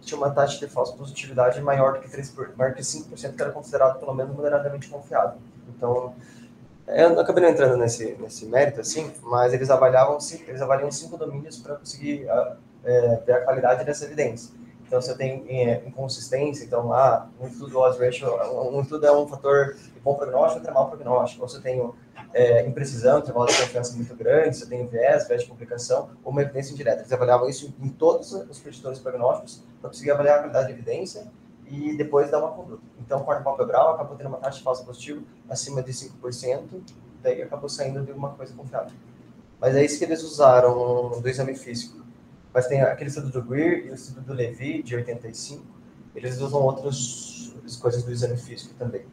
tinha uma taxa de falsa positividade maior do que 5%, que era considerado pelo menos moderadamente confiável. Então, eu acabei não entrando nesse mérito, assim, mas eles avaliam 5 domínios para conseguir ver a qualidade dessa evidência. Então, se eu tenho inconsistência, então, um estudo odds ratio, um estudo é um fator de bom prognóstico, outro é mau prognóstico. Ou se eu tenho imprecisão, intervalo de confiança muito grande, se eu tenho viés de publicação, ou uma evidência indireta. Eles avaliavam isso em todos os preditores prognósticos para conseguir avaliar a qualidade de evidência e depois dar uma conduta. Então, o corneal palpebral acabou tendo uma taxa de falso positivo acima de 5%, daí acabou saindo de uma coisa confiável. Mas é isso que eles usaram do exame físico. Mas tem aquele estudo do Greer e o estudo do Levy, de 85, eles usam outras coisas do exame físico também.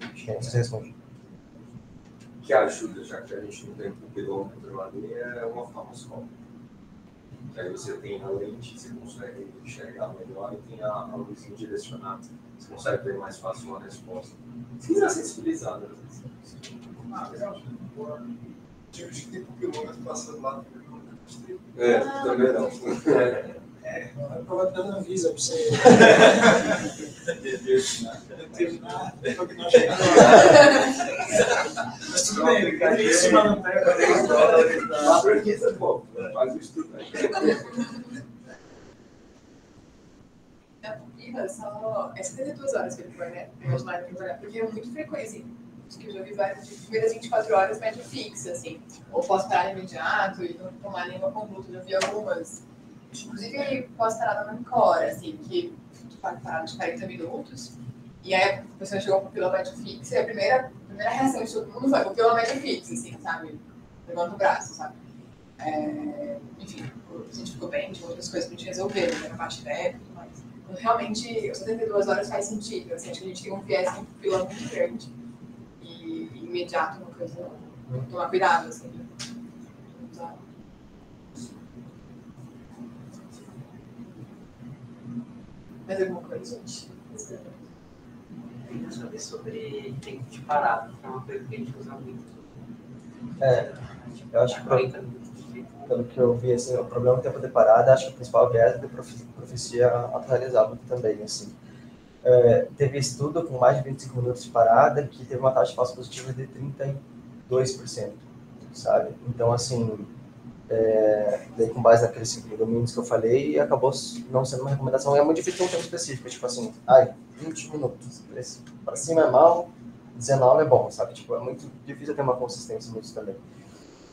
Acho que você responde. Que ajuda, já que a gente não tem pupiloma controlador, é uma farmacoscópia. Aí você tem a lente, você consegue enxergar melhor e tem a luzinha direcionada. Você consegue ver mais fácil uma resposta. Se quiser sensibilizar, né? Legal. Tipo de que tem pupilômetro passando lá também. Também não. A prova da Anvisa para você determinar o prognóstico. Mas tudo bem, ele quer ir em cima da terra. Faz o estudo. A pupila só é 72 horas que ele foi, né? Porque é muito frequente. Acho que eu já vi várias, de primeiras 24 horas, média fixa, assim. Ou posso parar imediato e não tomar nenhuma conduta. Já vi algumas. Inclusive, posso parar na Mancora, assim, que parado de 40 minutos. E aí a pessoa chegou com pupila média fixa e a primeira reação de todo mundo foi pupila média fixa, assim, sabe? Levanta o braço, sabe? Enfim, a gente ficou bem, tinha outras coisas pra gente resolver, né? Na parte leve e tudo mais. Então, realmente, 72 horas faz sentido. Assim, acho que a gente tem um viés de pupila muito grande. Imediato, uma coisa, tomar cuidado, assim. Mais alguma coisa, gente? Eu queria saber sobre tempo de parada, que é uma coisa que a gente usa muito. Eu acho que, pelo que eu vi, assim, o problema do tempo de parada, acho que o principal viés é de profecia atualizada também, assim. Teve estudo com mais de 25 minutos de parada que teve uma taxa de falso positiva de 32%, sabe? Então, assim, daí com base naqueles 5 domínios que eu falei, acabou não sendo uma recomendação. É muito difícil ter um tempo específico, tipo assim, 20 minutos, para cima é mal, 19 é bom, sabe? Tipo, é muito difícil ter uma consistência nisso também.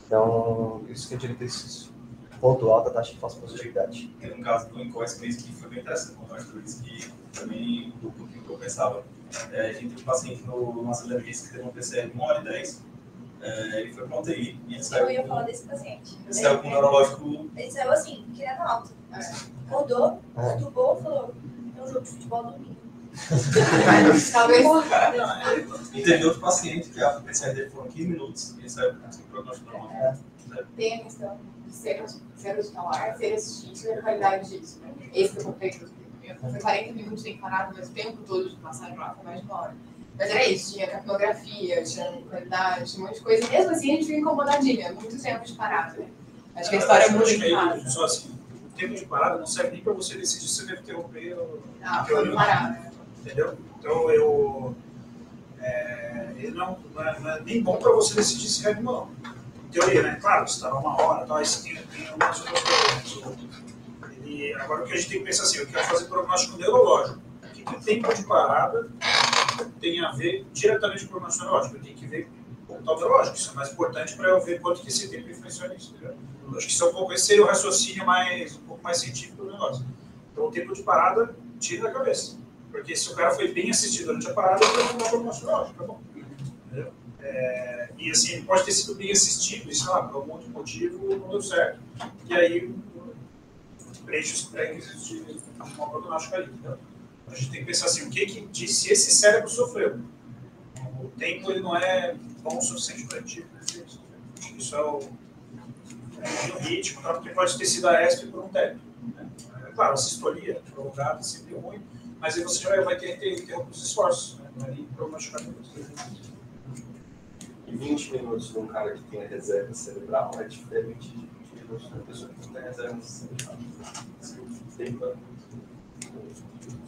Então, isso que eu diria que esse ponto alto da taxa de falsa positividade. Teve um caso do Incoes que foi bem interessante, com nós dois, que também mudou um pouquinho o que eu pensava. A gente teve um paciente no nosso dentista que teve um PCR de 1h10, ele foi para UTI e ele saiu. Eu ia falar desse paciente. Ele saiu com um neurológico. Ele saiu assim, querendo alto. Acordou, estudou, falou: é um jogo de futebol domingo. Talvez. Entendeu outro paciente que a PCR dele foram 15 minutos e ele saiu com o prognóstico normal. Tem a questão de ser hospitalar, ser assistido e a qualidade disso. Né? Esse é o contexto. Foi 40 minutos sem parar, mas o tempo todo de passagem lá foi mais de 1 hora. Mas era isso, tinha capilografia, tinha qualidade, tinha um monte de coisa. E mesmo assim a gente fica incomodadinha, muito tempo de parada, né? Acho que a história é muito engraçada. Só assim, o tempo de parada não serve nem para você decidir se você deve interromper ou foi parar. Entendeu? Então, ele não é nem bom para você decidir se é ou não. Em teoria, né? Claro, você estava 1 hora, tal, aí você tem algumas outras coisas. Agora, o que a gente tem que pensar assim, eu quero fazer prognóstico neurológico. O que o tempo de parada tem a ver diretamente com o prognóstico neurológico? Eu tenho que ver o ponto neurológico. Isso é mais importante para eu ver quanto que esse tempo influencia nisso. Entendeu? Eu acho que esse seria o raciocínio um pouco mais científico do negócio. Então, o tempo de parada tira da cabeça. Porque se o cara foi bem assistido durante a parada, ele vai mudar o prognóstico neurológico, tá bom? Entendeu? E assim, ele pode ter sido bem assistido, e sei lá, por algum outro motivo não deu certo. E aí, preenche os pré-requisitos de uma prognóstica ali. Entendeu? A gente tem que pensar assim, o que se esse cérebro sofreu? O tempo ele não é bom o suficiente para ti. Isso é o ritmo, porque pode ter sido a ESP por um técnico. Né? Claro, a sistolia prolongada sempre é ruim, Mas aí você já vai ter que ter alguns esforços, né? Aí provavelmente vai E 20 minutos de um cara que tem reserva cerebral é diferente de 20 minutos de uma pessoa que não tem reserva cerebral.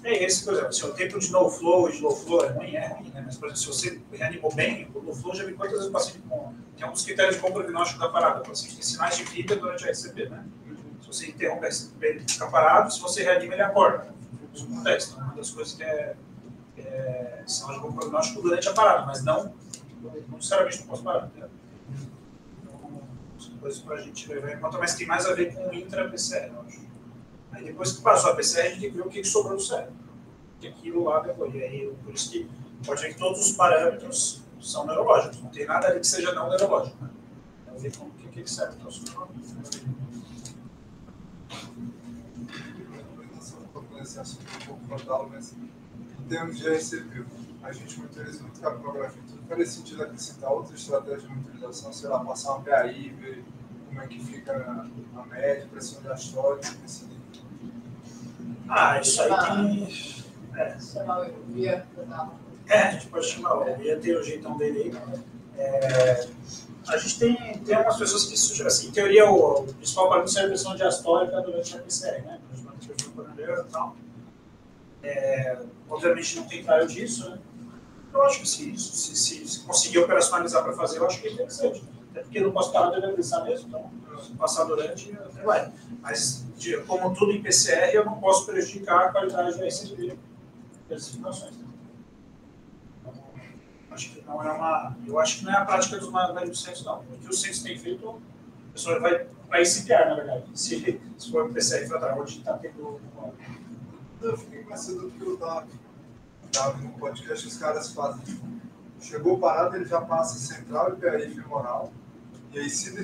Esse, por exemplo, se o tempo de no flow e de low flow é ruim, né? Mas, por exemplo, se você reanimou bem, o no flow já vi quantas vezes o paciente com. Que é um dos critérios de bom prognóstico da parada. O paciente tem sinais de vida durante a RCP, né? Se você interrompe a RCP, ele fica parado, se você reanima, ele acorda. Isso acontece. Então, uma das coisas que é sinal de bom prognóstico durante a parada, mas não necessariamente no pós-parada. Né? Então, são coisas para a gente levar em conta, mas tem mais a ver com o intra-PCR, eu acho. Aí depois que passou a PCR, a gente tem que ver o que sobrou do cérebro. Que aquilo lá depois. E aí, por isso que pode ver que todos os parâmetros são neurológicos. Não tem nada ali que seja não neurológico. Né? Então, ver como que aquele cérebro está sobrando. Esse assunto um pouco frontal, mas em termos de RCP, a gente monitoriza muito capnografia. Tudo faria sentido acrescentar outra estratégia de monitorização, sei lá, passar uma PAI, ver como é que fica a média, pressão diastólica, esse nível. Isso aí tem. Chamar o Ian. A gente pode chamar o Ian, tem o jeitão dele aí. A gente tem algumas pessoas que sugerem, assim, em teoria, o principal parâmetro seria a pressão diastólica durante a PCR, né? Obviamente não tem trial disso, né? Eu acho que se conseguir operacionalizar para fazer, eu acho que é interessante. Até porque no pós-parado deve pensar mesmo, então, se passar durante, até vai. Mas, como tudo em PCR, eu não posso prejudicar a qualidade da RCP das simulações. Então, acho que não é eu acho que não é a prática dos médicos centros, não. O que os centros têm feito, o pessoal vai para ICPR, na verdade. Se for um PCR refratário, onde está tendo. Eu fiquei pensando que eu estava no podcast, os caras fazem. Chegou parado, ele já passa central e PRI femoral. E aí, se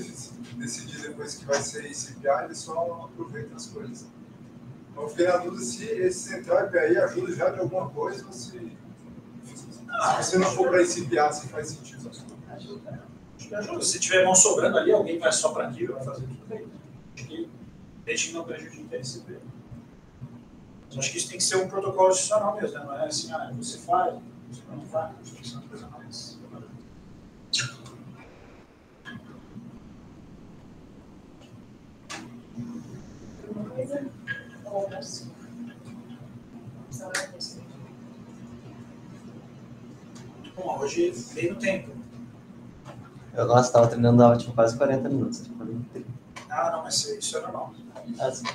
decidir depois que vai ser ICPA, ele só aproveita as coisas. Então, eu fiquei na dúvida se esse central e PRI ajuda já de alguma coisa ou se você não for para ICPA, se faz sentido. Ajuda. Se tiver mão sobrando ali, alguém vai só para aquilo, vai fazer tudo bem. Acho que desde que não prejudique a ICP. Acho que isso tem que ser um protocolo institucional mesmo, né? Não é assim, você faz, você não faz, acho que isso é uma coisa mais. Alguma coisa? Ou almoço? Bom, hoje bem no tempo. Eu estava treinando a última quase 40 minutos. Não, mas isso é normal. Sim.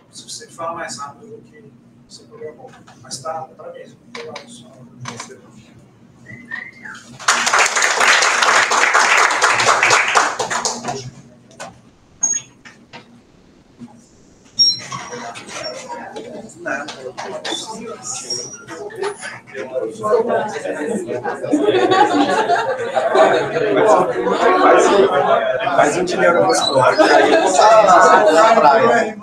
Se você fala mais rápido do que você programou. Mas tá mesmo. Faz um dinheiro muscular. Aí eu vou sair na praia.